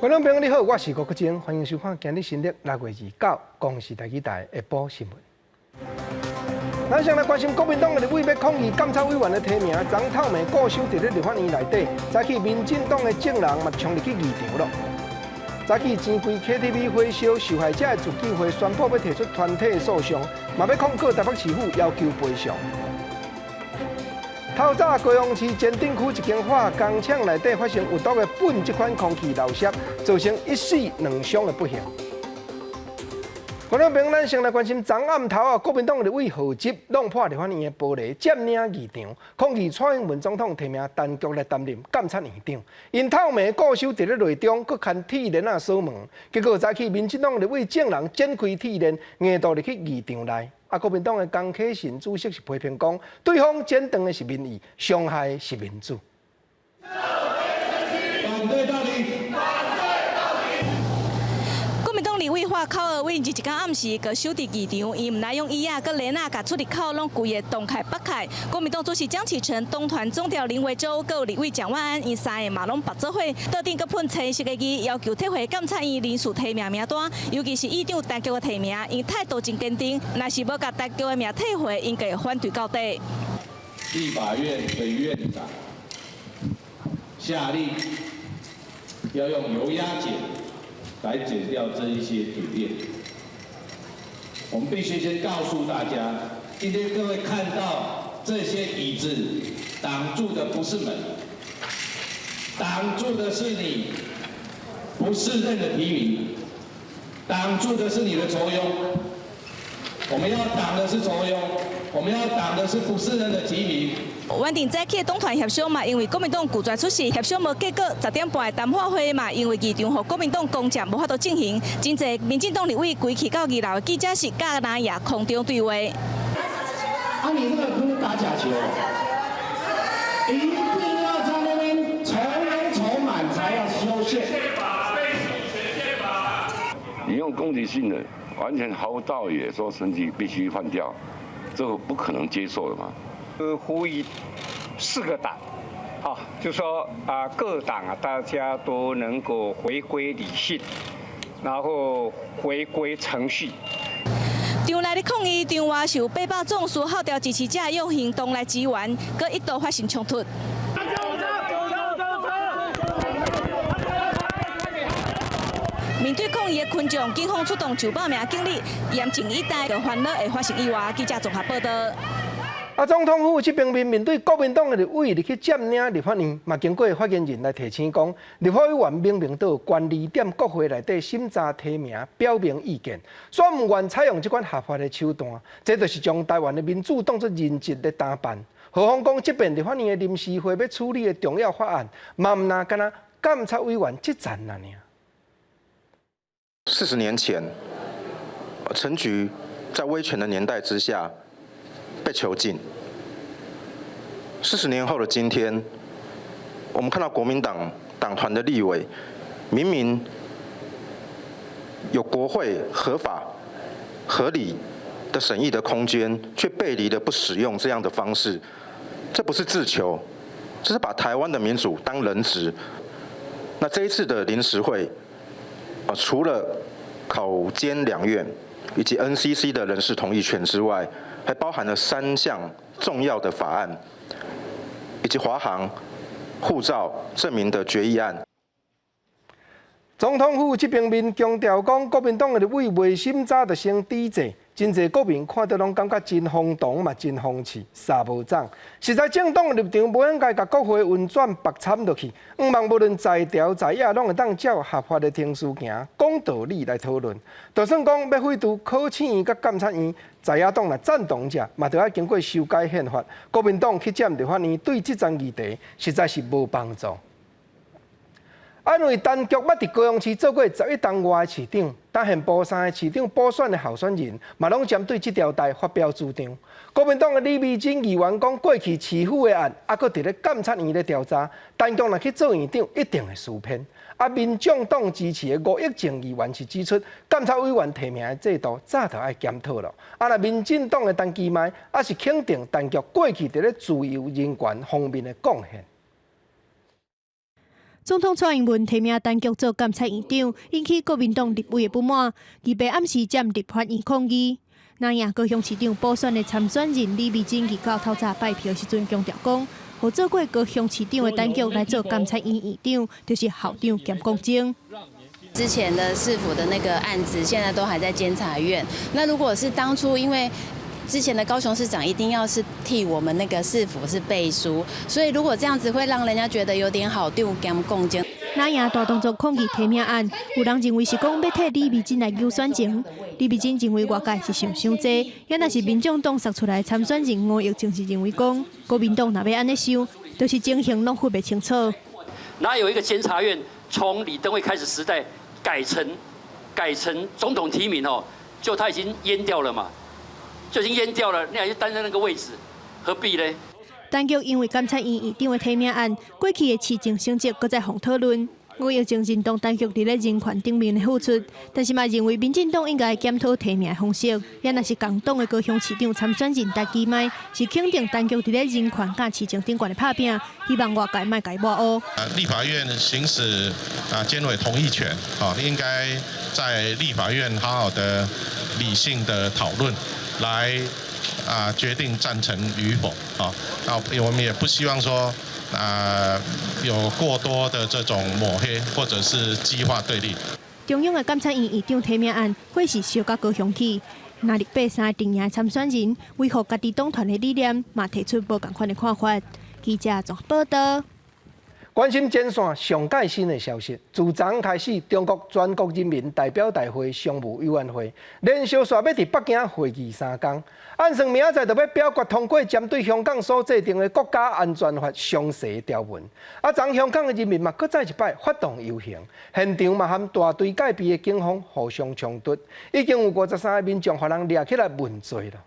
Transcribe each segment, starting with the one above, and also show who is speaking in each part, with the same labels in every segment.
Speaker 1: 观众朋友你好，我是郭国正，欢迎收看今日新历6月29公视台台下晡新闻。咱先来关心国民党的立委要抗议监察委员的提名，张透明固守伫咧立法院内底，早起民进党的证人嘛冲入去议场了。早起钱柜 KTV 火烧，受害者的自救会宣布要提出团体诉讼，嘛要控告台北市府要求赔偿。透早高雄市前镇区一间化工厂内底发生有毒的苯这款空气漏泄，造成1死2伤的不幸。观众朋友，咱先来关心昨暗头啊，国民党立委何集弄破立法院的玻璃，占领议场，抗议蔡英文总统提名陈菊来担任监察院长。因透明固守伫咧内中，搁牵铁链啊锁门，结果早起民进党立委证人展开铁链，硬倒入去议场内。国民党的江启臣主席是批评讲，对方剪断的是民意，伤害的是民主。
Speaker 2: 反对到底！
Speaker 3: 国民党立委花口二委日一天暗时，个守伫议场，伊唔来用椅啊，佮帘啊，甲出入口拢规个洞开北开。国民党主席江启臣、东团总调林维洲，佮立委蒋万安，因三个嘛拢白做伙，桌顶佮喷青色的字，要求退回监察院临时提名名单，尤其是议长陈菊的提名，因态度真坚定，若是要甲陈菊的名退回，应该反对到底。
Speaker 2: 立法院的院长下令要用油压剪来剪掉这一些铁链。我们必须先告诉大家，今天各位看到这些椅子挡住的不是门，挡住的是你不适任的提名，挡住的是你的酬庸。我们要挡的是酬庸，我们要挡的是不适任的提名。
Speaker 3: 原定早起的党团协商嘛，因为国民党拒绝出席，协商无结果，10点半的谈话会嘛，因为议场和国民党公职无法度进行，真侪民进党立委规去到2楼的记者室，甲蓝野空中对话。
Speaker 4: 啊，你这个不是打假球，一定要在那边筹人筹满才要修宪。
Speaker 5: 你用攻击性的，完全毫无道理，说升级必须换掉，这个不可能接受的嘛。
Speaker 6: 呼吁4个党，就说各党大家都能够回归理性，然后回归程序。
Speaker 3: 场内的抗议场外是有800壮士号召支持者用行动来支援，佮一度发生冲突。面对抗议的群众，警方出动就报名警力，严阵以待，就烦恼会发生意外。记者综合报道。
Speaker 1: 总统府这边面对国民党的立委入去占领立法院，嘛经过发言人来提醒讲，立法委员明明都有权利点国会内底审查提名，表明意见，却唔愿采用这款合法的手段，这就是将台湾的民主当作人质的打扮。何况讲，即便立法院的临时会要处理的重要法案，嘛唔那干那监察委员这站那尔。
Speaker 7: 40年前，陈菊在威权的年代之下被囚禁。40年后的今天，我们看到国民党党团的立委，明明有国会合法、合理的审议的空间，却背离了不使用这样的方式，这不是自求，这是把台湾的民主当人质。那这一次的临时会，除了考监2院以及 NCC 的人事同意权之外，还包含了3项重要的法案，以及华航护照证明的决议案。
Speaker 1: 总统府这边面强调讲，国民党的立委未审早就先抵制，真侪国民看到拢感觉真荒唐嘛，真讽刺，啥无涨。实在政党的立场无应该甲国会运转白掺落去，毋望无论在朝在野拢会当照合法的程序行，讲道理来讨论。就算讲要废除考试院甲监察院，在野党若赞同者，嘛就要经过修改宪法。国民党去占立法院，对这桩议题实在是无帮助。因为陈菊捌伫高雄市做过11档外的市长，担任部3个市长补选的候选人，嘛拢针对这条代发表主张。国民党的李美珍议员讲，过去市府的案，搁伫咧监察院咧调查，陈菊若去做院长，一定会输骗。民众党支持的吴益政议员是指出，监察委员提名的制度早就要检讨了。若民进党的陈其迈，是肯定陈菊过去伫咧自由人权方面的贡献。
Speaker 8: 总统蔡英文提名陈菊做监察院长，引起国民党立委的不满，预备暗时占立法院抗议。那赢高雄市长补选的参选人李美珍日到透早拜票时阵强调讲，和做过高雄市长的陈菊来做监察院院长，就是校长兼公正。
Speaker 9: 之前的市府的那个案子，现在都还在监察院。那如果是当初因为之前的高雄市长一定要是替我们那个市府是背书，所以如果这样子会让人家觉得有点好长兼公正。
Speaker 8: 那赢大动作抗议提名案，有人认为是讲要替李美珍来求选情。李美珍认为外界是想伤济，也那是民众党杀出来参选人吴益政是认为讲，国民党若要安尼想，就是情形拢分不清楚。
Speaker 10: 哪有一个监察院从李登辉开始时代改成总统提名哦，就他已经淹掉了嘛，就已经淹掉了，你还去担任那个位置，何必呢？
Speaker 8: 陈菊因为监察院院长的提名案，过去的市政成绩搁再互讨论。吴益政认同陈菊伫咧人权顶面的付出，但是嘛认为民进党应该检讨提名的方式。也若是共党的高雄市长参选人戴基迈是肯定陈菊伫咧人权甲市政顶悬的拍拼，希望外界莫甲伊抹黑。
Speaker 11: 立法院行使监委同意权，应该在立法院好好的理性的讨论，来决定赞成与否。那我们也不希望说。有过多的这种抹黑或者是激化对立。
Speaker 8: 中央的监察院院长提名案会是烧到高雄去，那立8三定赢参选人维护家己党团的理念，嘛提出无同款的看法。记者综合报道。
Speaker 1: 关心前线上最新的消息，自昨开始，中国全国人民代表大会常务委员会连续煞要伫北京会议3天，按算明仔载就要表决通过针对香港所制定的国家安全法详细条文。昨香港的人民嘛，搁再一摆发动游行，现场嘛含大队戒备的警方互相冲突，已经有53个民众互人抓起来问罪了。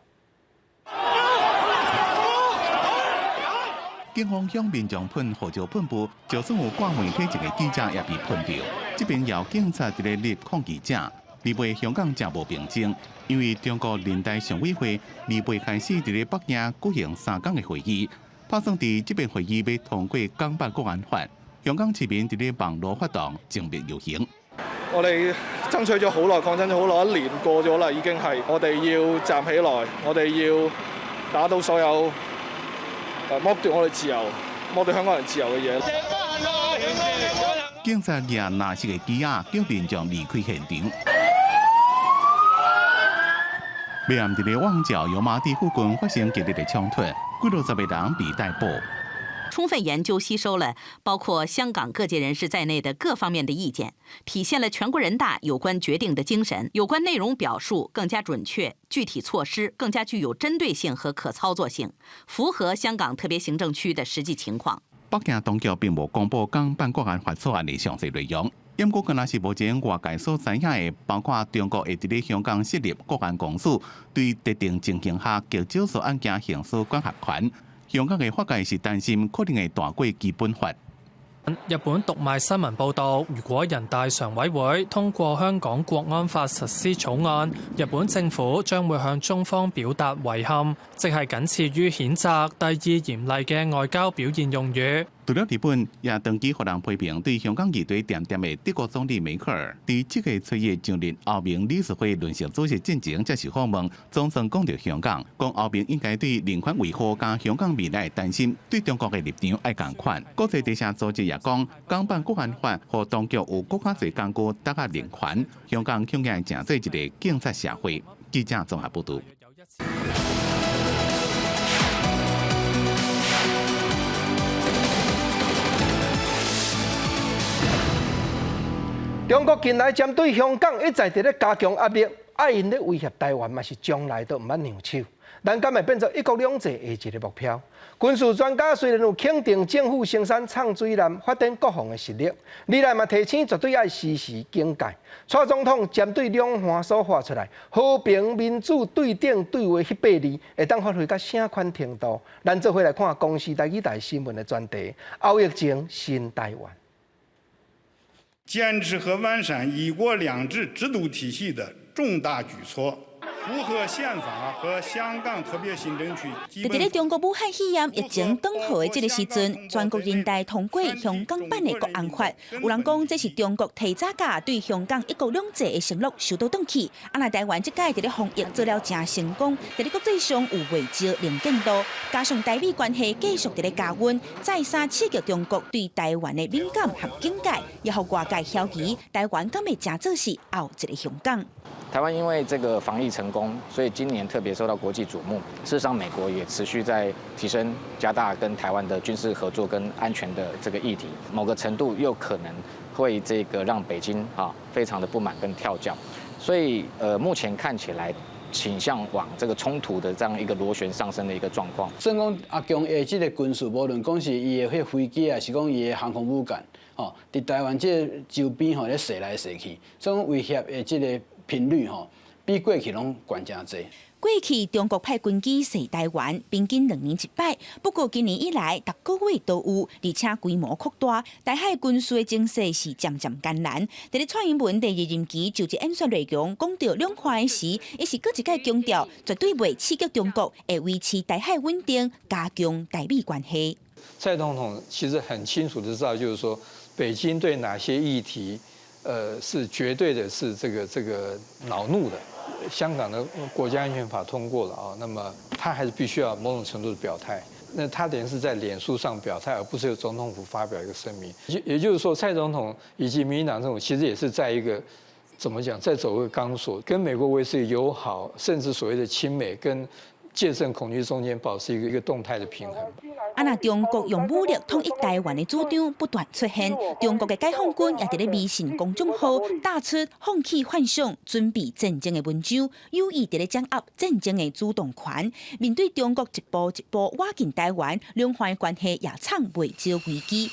Speaker 12: 警方向民众喷胡椒喷雾，就算有挂媒体一个记者也被喷掉。这边有警察伫咧立抗记者，离袂香港真无平静，因为中国人大常委会离袂开始伫咧北京举行3天的会议，打算伫这边会议要通过港版国安法。香港市民伫咧网络發動正面遊行。
Speaker 13: 我哋爭取咗好耐，抗爭咗好耐，1年過咗啦，已經係我哋要站起來，我哋要打倒所有剝奪我哋自由、剝奪香港人自由嘅嘢。
Speaker 12: 警察也拿起個旗仔，叫民眾離開現場。北岸伫咧旺角油麻地附近發生激烈的衝突，幾60個人被逮捕。
Speaker 14: 充分研究吸收了包括香港各界人士在内的各方面的意见，体现了全国人大有关决定的精神。有关内容表述更加准确，具体措施更加具有针对性和可操作性，符合香港特别行政区的实际情况。
Speaker 12: 北京當局並無公布港版國安法草案的詳細內容，不過，若是目前外界所知影的，包括中國會伫咧香港設立國安公署，對特定情形下極少數案件行使管轄權。香港嘅法界是擔心可能會大過基本法。
Speaker 15: 日本讀賣新聞報導，如果人大常委會通過香港國安法實施草案，日本政府將會向中方表達遺憾，即係僅次於譴責第二嚴厲嘅外交表現用語。
Speaker 12: 除了日本，也長期予人批評對香港議題點點的德國總理梅克爾，在7月7日上任歐盟理事會輪值主席進前，才是訪問，總算講到香港，講歐盟應該對人權維護加香港未來擔心，對中國嘅立場愛共款。國際地下組織也講，港版國安法和當局有更加多根據打壓人權，香港恐驚成做一個警察社會。記者綜合報道。
Speaker 1: 中國近來針對香港一再伫咧加強壓力，愛因咧威脅台灣嘛是將來都唔捌讓手，但敢會變做一國兩制的一個目標。軍事專家雖然有肯定政府生產創水艦發展國防的實力，未來嘛提醒絕對要時時警戒。蔡總統針對兩岸所發出來和平、民主、對等、對話迄8字，會當發揮到啥款程度？咱做伙來看公視台語台新聞的專題，後疫情新台灣。
Speaker 16: 堅持和完善一國兩制制度體系的重大舉措，符合宪法和香港特别行政区基本。
Speaker 17: 在咧中国武汉肺炎疫情当号的这个时阵，全国人大通过香港版的国安法，有人讲这是中国提早甲对香港一国两制的承诺受到断去。啊，那台湾这届在咧防疫做了真成功，在咧国际上有位阶零见度，加上台美关系继续在咧加温，再三刺激中国对台湾的敏感和警戒，也互外界好奇台湾敢会真做是后一个香港。
Speaker 18: 台湾因为这个防疫成功，所以今年特别受到国际瞩目。事实上，美国也持续在提升、加大跟台湾的军事合作跟安全的这个议题，某个程度又可能会这个让北京非常的不满跟跳脚。所以目前看起来倾向往这个冲突的这样一个螺旋上升的一个状况。
Speaker 19: 算讲阿强的这个军事，无论讲是伊的飞机啊，是讲伊的航空母舰，伫台湾这周边咧射来射去，所以威胁的这个频率比过去拢悬真济。
Speaker 17: 过去中国派军机射台湾，平均2年1摆。不过今年以来，逐个月都有，而且规模扩大。台海军事的情势是渐渐艰难。在咧蔡英文第2任期就职演说内容讲到两岸的时，也是搁一届强调，绝对袂刺激中国，会维持台海稳定，加强台美关系。
Speaker 20: 蔡总统其实很清楚的知道，就是说北京对哪些议题，是绝对的是这个恼怒的。香港的国家安全法通过了啊，那么他还是必须要某种程度的表态。那他等于是在脸书上表态，而不是由总统府发表一个声明。也就是说，蔡总统以及民进党政府其实也是在一个怎么讲，在走一个钢索，跟美国维持友好，甚至所谓的亲美跟戒慎恐惧中间保持一个动态的平衡。
Speaker 17: 啊，那中国用武力统一台湾的主张不断出现，中国的解放军也在咧微信公众号打出放弃幻想、准备战争的文章，有意在咧掌握战争的主动权。面对中国一步一步挖进台湾，两岸的关系也惨未招危机。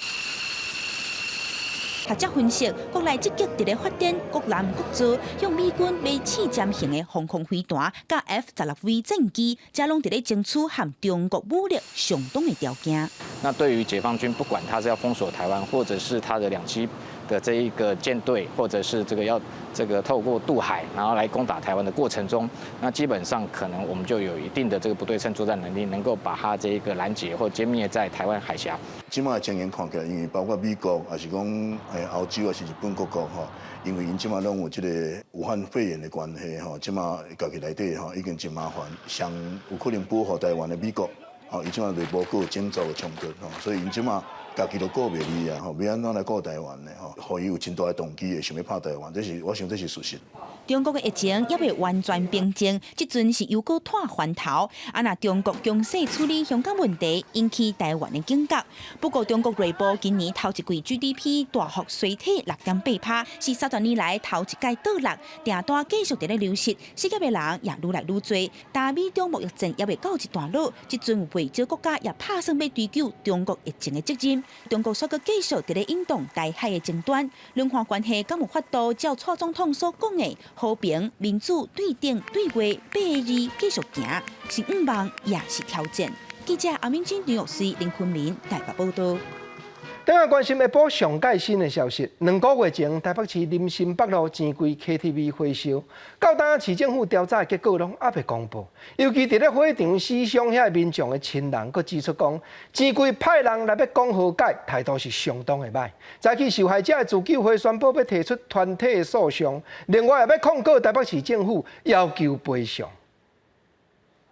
Speaker 17: 学者分析，国内积极在咧发展国南国造，向美军买刺针型的防空飞弹、甲 F-16V 战机，这拢在咧争取和中国武力相当的条件。
Speaker 18: 那对于解放军，不管他是要封锁台湾，或者是他的2栖的这一个舰队，或者是要透过渡海，然后来攻打台湾的过程中，那基本上可能我们就有一定的这个不对称作战能力，能够把它这一个拦截或歼灭在台湾海峡。
Speaker 21: 即马情形看起来，因为包括美国，还是讲欧洲，还是日本各国因为因即马拢有这个武汉肺炎的关系即马家己内底已经真麻烦，上有可能保护台湾的美国伊即马内部佫有整造的冲突所以因即马家己都顾袂离要安怎来顾台湾呢互伊有真大的动机想要拍台湾，我想这是事实。
Speaker 17: 中国的疫情也未完全平静，即阵是又搁拖翻头。啊，那中国强势处理香港问题，引起台湾的警觉。不过，中国内部今年头一季 GDP 大幅衰退6.8%，是30年来头一届倒落，订单继续在咧流失，失业的人也愈来愈多。但美中贸易战也未告一段落，即阵有未少国家也拍算要追究中国疫情的责任。中国所搁继续在咧引动台海的争端，两岸关系敢有法度照蔡总统所讲的？和平、民主、对等、对话，8个字继续行，是愿望也是挑战。记者阿明金、刘玉水、林坤明台北报道。
Speaker 1: 等下关心下晡上最新的消息，2个月前台北市林森北路钱柜 KTV 火烧，到当市政府调查的结果拢还未公布。尤其伫咧火场死伤遐民众的亲人，佫指出讲，钱柜派人来要讲和解，态度是相当的歹。早起受害者的自救会宣布要提出团体的诉讼，另外也要控告台北市政府要求赔偿。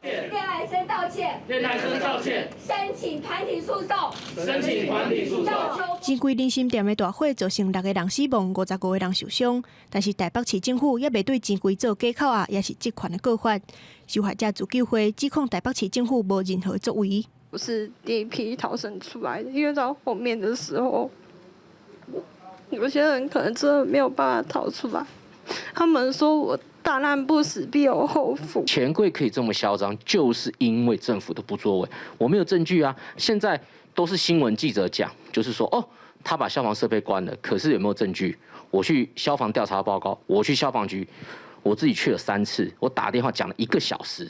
Speaker 22: 店来生道歉，申请团体诉讼，
Speaker 8: 钱柜林森店的大火造成6个人死亡，55个人受伤。但是台北市政府也未对钱柜做假口也是职权的告发。受害者自救会指控台北市政府无任何作为。
Speaker 23: 我是第一批逃生出来的，因为到后面的时候，有些人可能真的没有办法逃出来。他们说我大难不死必有后福。
Speaker 24: 钱柜可以这么嚣张，就是因为政府的不作为。我没有证据啊，现在都是新闻记者讲，就是说哦，他把消防设备关了，可是有没有证据？我去消防调查报告，我去消防局，我自己去了3次，我打电话讲了1个小时，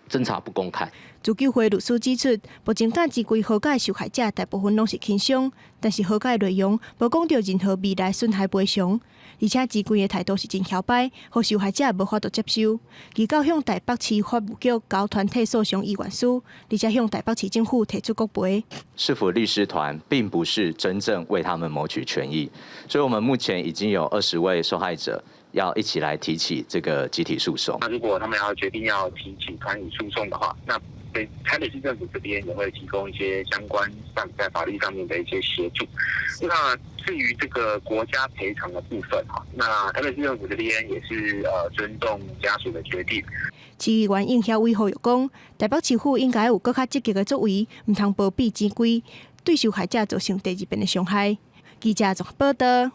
Speaker 24: 侦查不公开。
Speaker 8: 自救会律师指出，目前暂知归和解受害者大部分拢是轻伤，但是和解内容无讲到任何未来损害赔偿，而且指挥的态度是真嚣摆，互受害者无法度接受。而到向台北市法务局交团体诉讼意愿书，而且向台北市政府提出国赔。
Speaker 2: 市府律师团并不是真正为他们谋取权益，所以我们目前已经有20位受害者要一起来提起这个集体诉讼。
Speaker 4: 那如果他们要决定要提起团体诉讼的话，那台北市政府这边也会提供一些相关在法律上面的一些协助。那至于这个国家赔偿的部分哈，那台北市政府这边也是尊重家属的决定。
Speaker 8: 市议员应晓伟呼吁讲，台北市府应该有更加积极的作为，唔通包庇钱柜，对受害者造成第二遍的伤害。记者综合报道。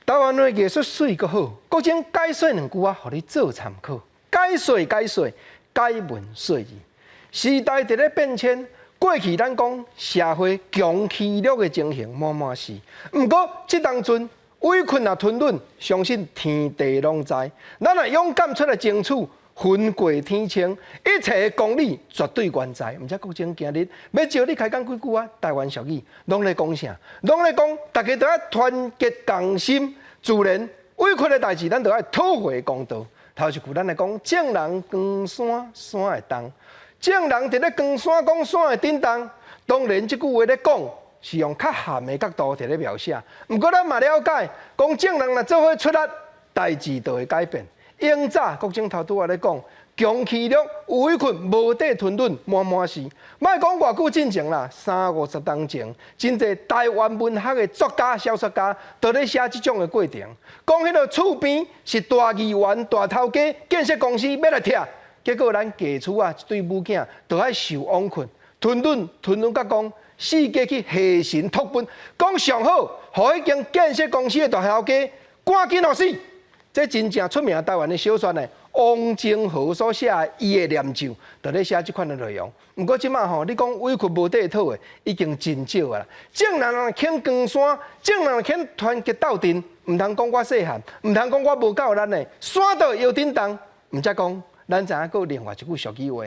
Speaker 1: 台湾的艺术水阁好，国情解说2句啊，互你做参考。解说，解文说义。时代伫咧变迁，过去咱讲社会强欺弱的情形满满是，毋过即当阵委屈啊吞忍，相信天地拢知。咱若勇敢出来争取，分过天清，一切公理绝对原在。毋则国情今日要招你开讲几句啊，台湾俗语拢咧讲啥？拢咧讲大家都要团结共心，自然委屈的代志，咱都要讨回公道。头一句咱来讲，正人光山，山会动。正人伫咧光山讲山会震动，当然即句话咧讲是用较含的角度伫咧描写。毋过咱嘛了解，讲正人若做伙出力，代志就会改变。永早国政头拄仔咧讲，强气弱，有委屈无地吞忍，满满是。莫讲偌久之前啦，30-50年前，真侪台湾文学的作家、小说家都咧写即种的过程。讲迄个厝边是大议员、大头家，建设公司要来拆。结果咱家厝啊，一对母囝都爱受枉困，吞忍甲讲，四界去下神托本，讲上好，互迄间建设公司的大头家赶紧互死。这真正出名台湾的小说呢，王正和所写的《伊的念咒》，就咧写即款的内容。毋过即马吼，你讲委屈无地讨的，已经真少啊啦。正人肯光山，正人肯团结斗阵，毋通讲我细汉，毋通讲我无够咱的，山都摇震动，毋则讲。咱知影佫有另外一句俗语话，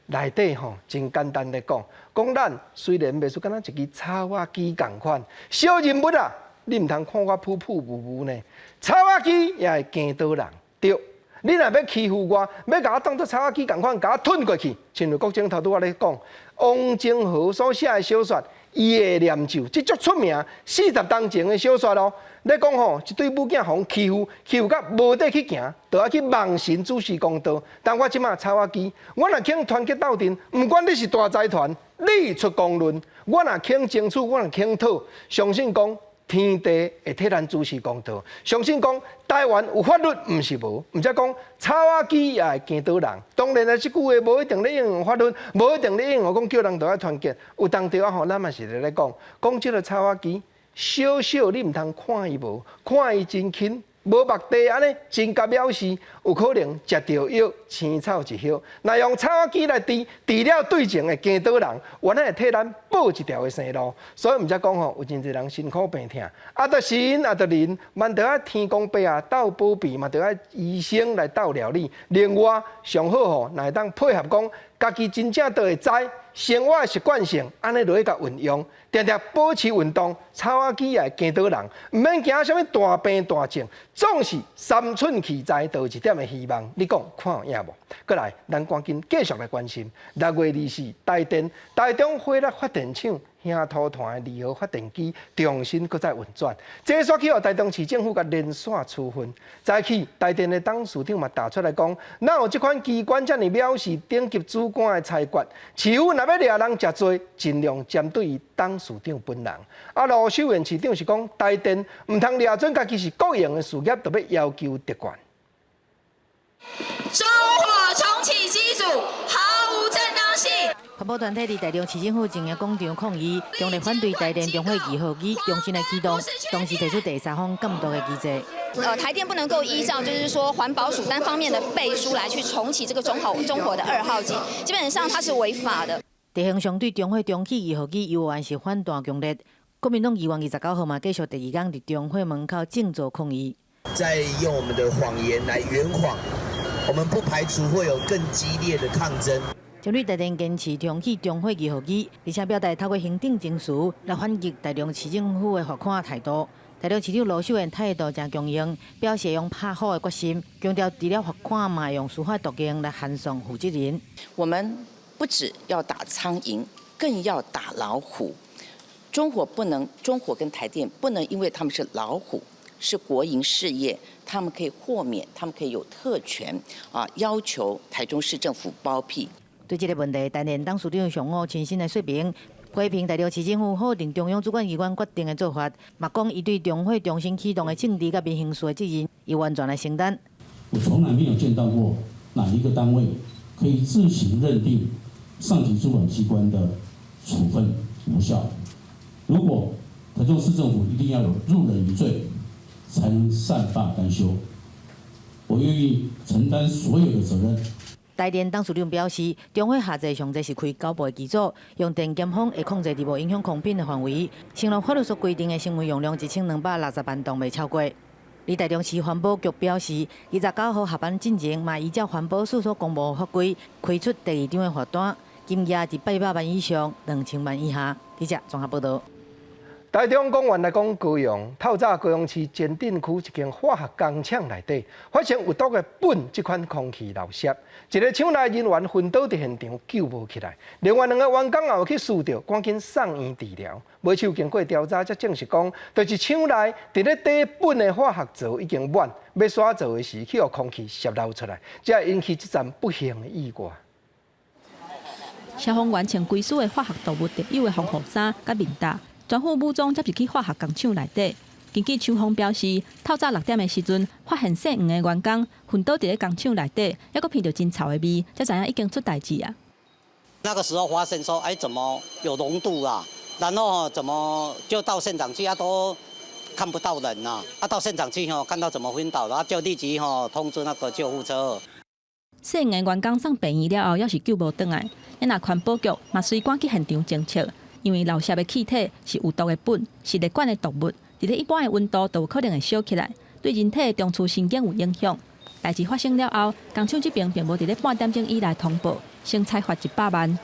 Speaker 1: 内底吼真简单的讲，讲咱虽然袂出敢若一支草仔机共款，小人物啊，你毋通看我普无呢。草仔机也会惊到人，对。你若要欺负我，要甲我当作草仔机共款，甲我吞过去，亲像国政头拄仔咧讲，王正和所写的小说《伊的念咒》，即足出名40当前的小说咯。咧讲吼，一对母囝互欺负到无地去行，就要去望神主持公道。但我即马草仔机，我若肯团结斗阵，毋管你是大财团，你出公论，我若肯争取，我若肯讨，相信讲天地会替咱主持公道。相信讲台湾有法律，毋是无，毋则讲草仔机也会惊到人。当然啊，即句话无一定咧应用法律，无一定咧应用讲叫人都要团结。有当时啊吼，咱嘛是咧讲即个草仔机。小小你毋通看伊无，看伊真轻，无目地安尼真甲藐视，有可能食着药，青草一叶。若用草仔机来治了对前会惊到人，原来会替咱报一条的生路。所以毋则讲吼，有真侪人辛苦病痛，啊，得神啊，得人，万得爱天公伯啊斗保庇，嘛得爱医生来斗料理。另外上好吼，若会当配合讲，家己真正都会知。生活的习惯性，安尼落去甲运用，常常保持运动，草仔机也会惊到人，毋免惊啥物大病大症，总是三寸气在，就有一点的希望。你讲看有影无？过来，咱赶紧继续来关心6月24台电台中火力发电厂乡土团的2号发电机重新搁再运转，这煞去互台中市政府甲连续处分。再去台电的董事长嘛打出来讲，哪有即款机关遮尔藐视顶级主管的裁决？市府若要掠人食罪，尽量针对于董事长本人。啊，罗秀燕市长是讲，台电毋通掠准家己是国营的事业，就要要求夺权。
Speaker 22: 中火重启机组毫无正当性。
Speaker 5: 环保团体伫台中市政府前的广场抗议，强烈反对台电中火2号机重新来启动，同时提出第三方监督的机制。
Speaker 6: 台电不能够依照就是说环保署单方面的背书来去重启这个中火的2号机，基本上它是违法的。
Speaker 5: 地方上对中火重启2号机游玩是反弹强烈，国民党议员29号嘛继续第2天伫中火门口静坐抗议。
Speaker 25: 在用我们的谎言来圆谎，
Speaker 3: 我们不排除会有更激烈的抗争。
Speaker 5: 情侣台电坚持重启中会议会议，而且表达透过行政程序来反击台中市政府的罚款态度。台中市长罗秀燕态度真强硬，表示用拍好的决心，强调除了罚款，嘛用司法途径来函送负责人。
Speaker 7: 我们不只要打苍蝇，更要打老虎。中火跟台电不能因为他们是老虎，是国营事业，他们可以豁免，他们可以有特权要求台中市政府包庇。
Speaker 5: 对这个问题，台电董事长上午亲身来说明，批评台中市政府否定中央主管机关决定的做法，嘛讲伊对中会重新启动的政治甲民刑事的责任，伊完全来承担。
Speaker 9: 我从来没有见到过哪一个单位可以自行认定上级主管机关的处分无效。如果台中市政府一定要有入人于罪，才能善罢甘休，我愿意承担所有的责任。
Speaker 5: 台电董事长表示，中会下届上届是开9部的机组，用电检风会控制伫无影响空品的范围，承诺法律所规定的成为容量1280万吨未超过。而台中市环保局表示，29号下班进前，嘛依照环保署所公布法规，开出第2张的罚单，金额伫800万以上，2000万以下。记者综合报道。
Speaker 1: 台中公园来讲高雄，透早高雄市前镇区一间化学工厂内底发现有毒的苯这款空气漏泄，一个厂内人员昏倒伫现场救无起来，另外2个员工也有去输掉，赶紧送院治疗。尾手经过调查才证实讲，就是厂内伫咧底苯的化学槽已经满，要刷槽的时去互空气泄漏出来，才引起这场不幸的意外。
Speaker 10: 消防员穿规束的化学动物特有的防护衫甲面罩。全副武装接入去化学工厂内底。根据厂方表示，透早6点的时阵，发现姓吴的员工昏倒伫咧工厂内底，还佫闻到真臭的味，才知影已经出代志啊。
Speaker 25: 那个时候发现说，怎么有浓度啊？然后怎么就到现场去都看不到人啊？到现场去看到怎么昏倒了，就立即通知那个救护车。
Speaker 10: 姓吴的员工送病院了后，还是救无回来。那环保局嘛随赶去现场侦测。因为漏泄的气体是有毒的苯，是烈管的毒物，伫咧一般的温度都有可能会烧起来，对人体中枢神经有影响。代志发生了后，工厂这边并无伫咧半点钟以内通报，先裁罚100万。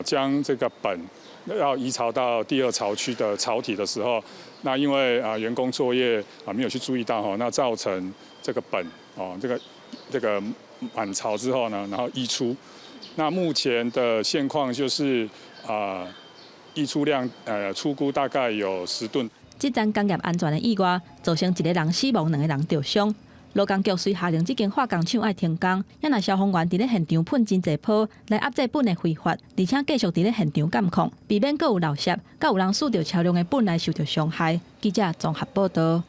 Speaker 26: 将这个苯要移槽到第2槽区的槽体的时候，那因为员工作业没有去注意到那造成这个苯这个满槽之后呢，然后溢出。那目前的现况就是溢出量初估大概有10吨。
Speaker 10: 这桩工业安全的意外，造成1个人死亡，2个人受伤。劳工局虽下令这间化工厂要停工，也让消防员伫咧现场喷真侪泡来压制苯的挥发，而且继续伫咧现场监控，避免佫有漏泄，佮有人使着超量的苯来受到伤害。记者综合报道。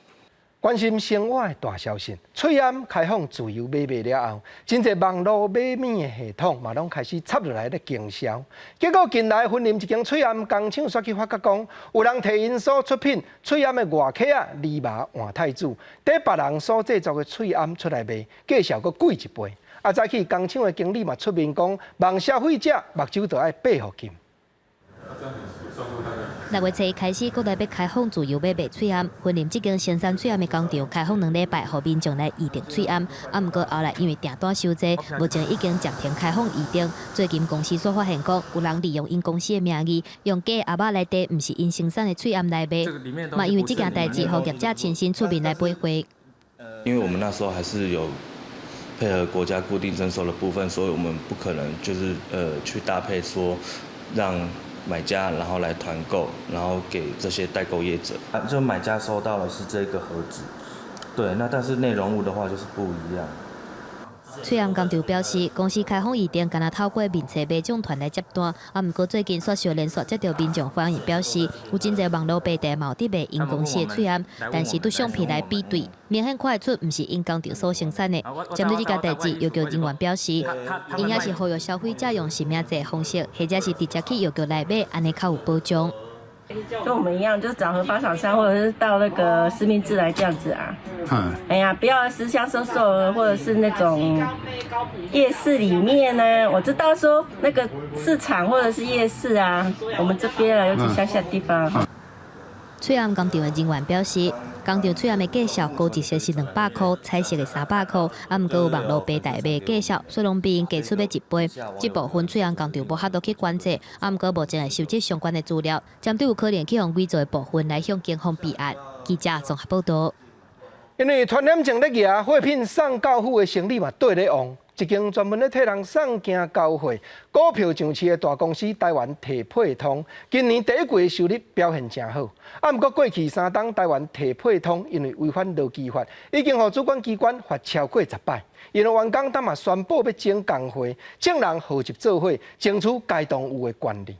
Speaker 1: 关心生活的大消息，翠安开放自由买卖了后，真侪网络买面的系统嘛，拢开始插入来咧经销。结果近来分临一间翠安工厂，煞去发觉讲，有人摕因所出品翠安的外壳泥麻换太子，伫别人所制作的翠安出来卖，价小佫贵1倍。早起工厂的经理嘛出面讲，望消费者目睭都爱闭互紧。
Speaker 27: 6月初开始，国内要开放自由买卖翠安，分临这间仙山翠安的工厂开放2礼拜，互民众来预定翠安。毋过后来因为订单收济，目前已经暂停开放预定。最近公司所发现讲，有人利用因公司的名义，用假阿爸内底毋是因生产的翠安来卖，嘛因为这件代志，互业者亲身出面来赔回。
Speaker 28: 因为我们那时候还是有配合国家固定征收的部分，所以我们不可能就是去搭配说让买家然后来团购，然后给这些代购业者，就买家收到的是这个盒子，对，那但是内容物的话就是不一样。
Speaker 27: 翠安工厂表示，公司开放预定，敢若透过面册买种团来接单。毋过最近雪烧连续接到民众反映，表示有真侪网络卖店有伫卖因公司的翠安，但是对相片来比对，明显看得出毋是因工厂所生产的。针对这件代志，药局人员表示，应该是呼吁消费者用实名制方式，或者是直接去药局来买，安尼较有保障。
Speaker 29: 跟我们一样，就找合法厂商，或者是到那个实名制来这样子啊。哎呀，不要私下收售，或者是那种夜市里面呢。我知道说那个市场或者是夜市啊，我们这边啊，尤其乡下地方。
Speaker 27: 翠安工厂的人员表示，工厂翠暗的价销高一些是200块，彩色的300块，啊，毋过有网络平台卖价销，虽然比因加出要1倍。这部分翠暗工厂无法度去管制，啊，毋过目前会收集相关的资料，针对有可能去用伪造的部分来向警方备案。记者综合报道。
Speaker 1: 因为传染症咧举，货品送到府的生意嘛对咧旺。一间专门咧替人送件交货、股票上市的大公司台湾提配通，今年第一季收入表现真好。啊，毋过过去3档台湾提配通因为违反劳基法，已经互主管机关罚超过10摆。因为员工当嘛宣布要整工会，请人号集做伙，争取该当有的权利。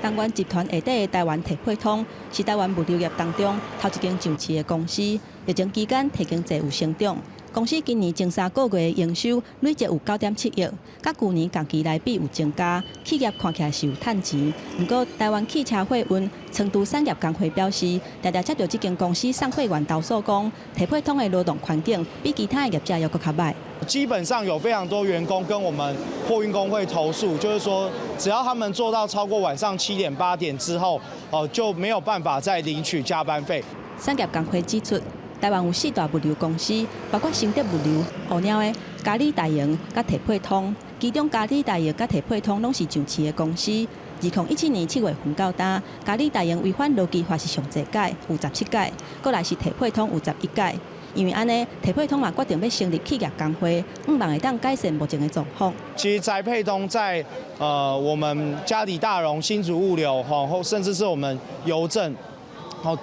Speaker 10: 东元集团下底的台湾提配通是台湾物流业当中头一间上市的公司，疫情期间提经济有成长。公司今年前3个月的营收累计有9.7亿，甲去年同期来比有增加，企业看起来是有趁钱。不过，台湾汽车货运成都产业工会表示，常常接到这间公司送会员投诉讲，提配通的劳动环境比其他的业者要更较歹。
Speaker 11: 基本上有非常多员工跟我们货运工会投诉，就是说，只要他们做到超过晚上7点、8点之后，就没有办法再领取加班费。
Speaker 10: 产业工会指出，台湾有4大物流公司，包括新德物流、乌鸟的嘉里大营、甲提配通，其中嘉里大营甲提配通拢是上市的公司。2017年7月份到今，嘉里大营违反劳基法是上侪届，有17届，过来是提配通有11届。因为安尼，提配通嘛决定要成立企业工会，希望会当改善目前的状况。
Speaker 11: 其实宅配通在我们嘉里大荣、新竹物流，甚至是我们邮政。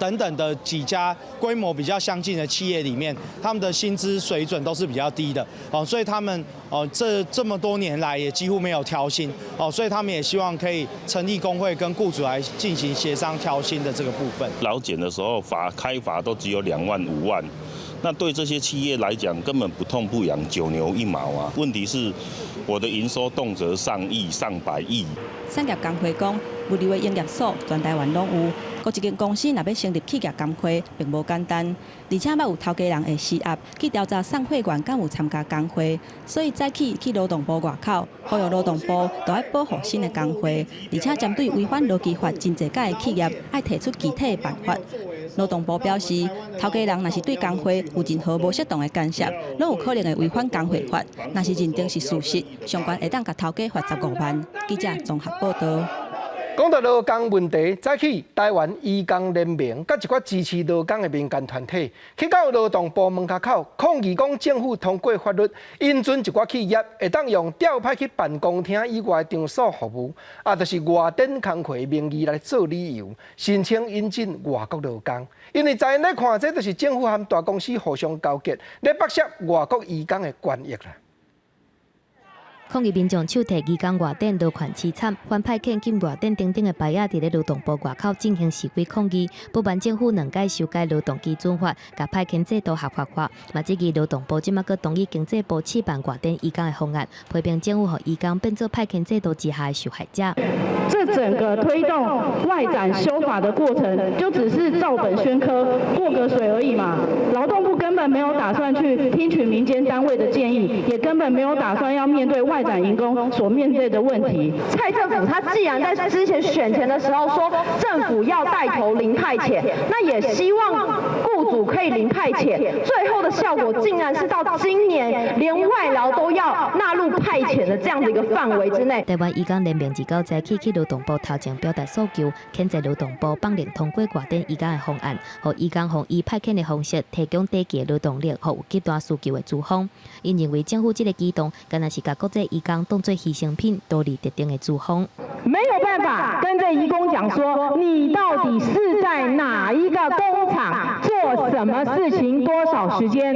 Speaker 11: 等等的几家规模比较相近的企业里面，他们的薪资水准都是比较低的，所以他们这么多年来也几乎没有调薪，所以他们也希望可以成立工会跟雇主来进行协商调薪的这个部分。
Speaker 12: 劳检的时候开罚都只有2万5万，那对这些企业来讲根本不痛不痒，9牛1毛啊。问题是我的营收动辄上亿、上百亿。
Speaker 10: 产业工会讲，物流的营业所全台湾拢有。各一间公司若要成立企业工会，并无简单，而且要有头家人的施压去调查送货员敢有参加工会，所以早起去劳动部外口，呼吁劳动部都要保护新的工会，而且针对违反劳基法真侪间的企业，要提出具体的办法。劳动部表示，头家人若是对工会有任何无适当的干涉，拢有可能会违反工会法。若是认定是事实，相关会当甲头家罚15万。记者综合报道。
Speaker 1: 讲到劳工问题，早起台湾移工联盟甲一寡支持劳工的民间团体，去到劳动部门口抗议，讲政府通过法律，因准一寡企业会当用调派去办公厅以外场所服务，就是外展工会名义来做理由，申请引进外国劳工。因为在因咧看，这就是政府和大公司互相交结，咧剥削外国移工的权益啦。
Speaker 27: 抗议民众手提移工外展劳权凄惨，反派遣进外展等等的牌仔伫咧劳动部外口进行示威抗议。不满政府2届修改劳动基准法，甲派遣制度合法化。嘛，这个劳动部即马阁同意经济部试办外展移工的方案，批评政府和移工变做派遣制度之下的受害者。
Speaker 13: 这整个推动外展修法的过程，就只是照本宣科、过个水而已嘛。劳动部根本没有打算去听取民间单位的建议，也根本没有打算要面对外展移工所面对的问题。
Speaker 14: 蔡政府他既然在之前选前的时候说政府要带头零派遣，那也希望雇主可以零派遣，最后的效果竟然是到今年连外劳都要纳入派遣的这样的一个范围之内。
Speaker 27: 台湾移工联盟29早起去劳动部头前表达诉求，谴责劳动部放任通过外展移工的方案，互移工用以派遣的方式提供低级劳动力，互有极端需求的资方。因认为政府这个举动，敢若是把国际移工当作牺牲品，独立特定的资方。
Speaker 14: 没有办法跟这移工讲说，你到底是在哪一个工厂做什么事情，多少时间？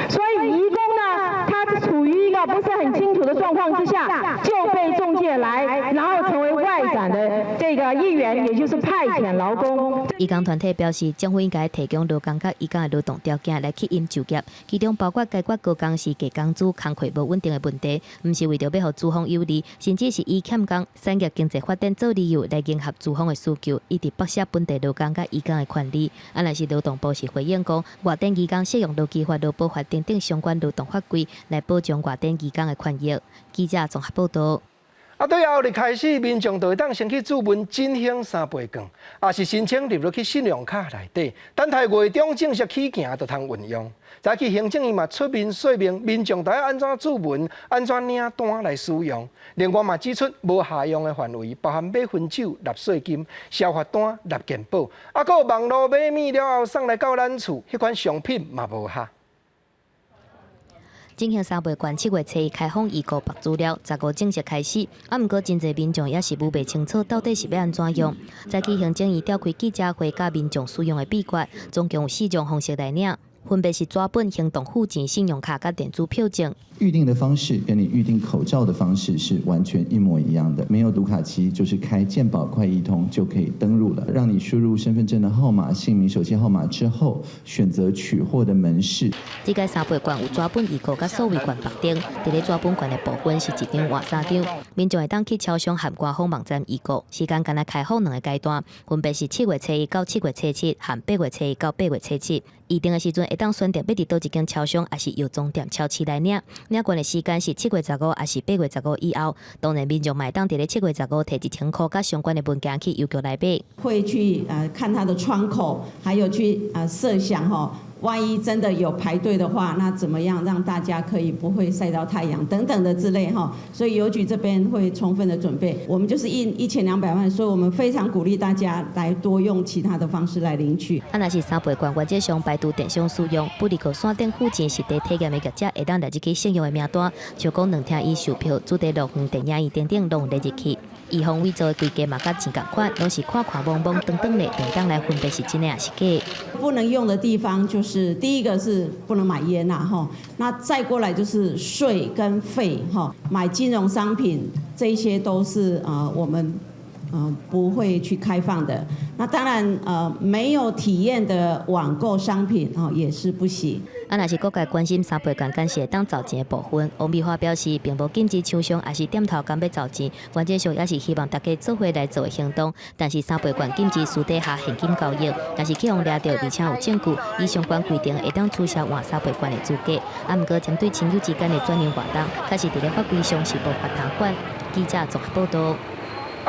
Speaker 14: 所以移工呢，他处于一个不是很清楚的状况之下，就被仲介来，然后成为外展的这个一员，也就是派遣劳工。
Speaker 27: 移工团体表示，政府应该提供劳工甲移工的劳动条件来吸引就业，其中包括解决高工时、低工资、工课无稳定的问题，唔是为着要互资方有利，甚至是以欠工、产业经济发展做理由来迎合资方的需求，一直剥削本地劳工甲移工的权利。若是劳动部是回应讲，外展移工适用劳基法、劳保法等等相关劳动法规来保障外展移工的权益。记者综合报道。
Speaker 1: 对后日开始，民众就会当先去注文振兴三倍券，也是申请入落去信用卡内底，等待月中正式起行就通运用。早起行政院嘛出面说明，民众要安怎注文、安怎领单来使用。另外嘛指出，无下用的范围包含买薰酒、纳税金、消费单、纳健保，还有网络买物了后送来到咱厝，迄款商品嘛无下。
Speaker 27: 振兴三倍券7月初开放预购白资料，15正式开始。毋过真侪民众也是无袂清楚到底是要安怎用。早起行政院召开记者会，甲民众使用的秘诀，总共有4种方式来领。分别是纸本、行动付钱、信用卡甲电子票证。
Speaker 15: 预定的方式跟你预定口罩的方式是完全一模一样的，没有读卡期，就是开健保快易通就可以登录了。让你输入身份证的号码、姓名、手机号码之后，选择取货的门市。
Speaker 27: 这个三倍券有纸本预购甲数位券白丁，伫咧纸本券的部分是1张换3张，民众会当去超商含官方网站预购，时间敢若开放2个阶段，分别是7月初1到7月初7，和8月初1到8月初7。预定的时阵会当选择要伫倒一间超商，还是药妆店超市来领。领券的时间是7月15，还是8月15以后。当然，民众买当伫咧7月15摕1000块甲相关的文件去邮局来买。
Speaker 16: 会去看它的窗口，还有去设想万一真的有排队的话，那怎么样让大家可以不会晒到太阳等等的之类所以邮局这边会充分的准备。我们就是印1200万，所以我们非常鼓励大家来多用其他的方式来领取。
Speaker 27: 若是三倍券原则上排除电商使用，不离靠线顶付钱实地体验的业者会当来入去信用的名单，像讲两厅院售票、主题乐园、电影院等等拢来入去。预防伪造的规格嘛，甲钱共款，拢是看懵懵、等等的，便当来分别是真的还是假。
Speaker 16: 不能用的地方就是第一个是不能买烟那再过来就是税跟费买金融商品这一些都是我们不会去开放的。那当然没有体验的网购商品也是不行。
Speaker 27: 若是各界关心三倍券敢是会当找钱的部分，王美花表示，并无禁止厂商也是点头敢要找钱，原则上也是希望大家做伙来做的行动。但是三倍券禁止私底下现金交易，但是去互抓到，而且有证据，以相关规定会当取消换三倍券的资格。毋过针对亲友之间的转让活动，确实伫咧法规上是无法通管。记者综合报道。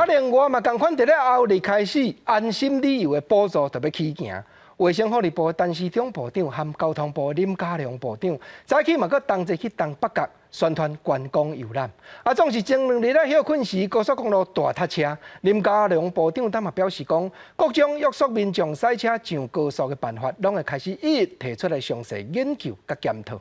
Speaker 1: 另外嘛，同款伫咧后日开始，安心旅游的补助就要起行。卫生福利部的陈时中部长和交通部的林佳龙部长，早起嘛，佮同齐去东北角宣传观光游览。总是前2日休困时，高速公路大塞车。林佳龙部长当嘛表示讲，各种约束民众驶车上高速的办法，拢会开始一一提出来详细研究佮检讨。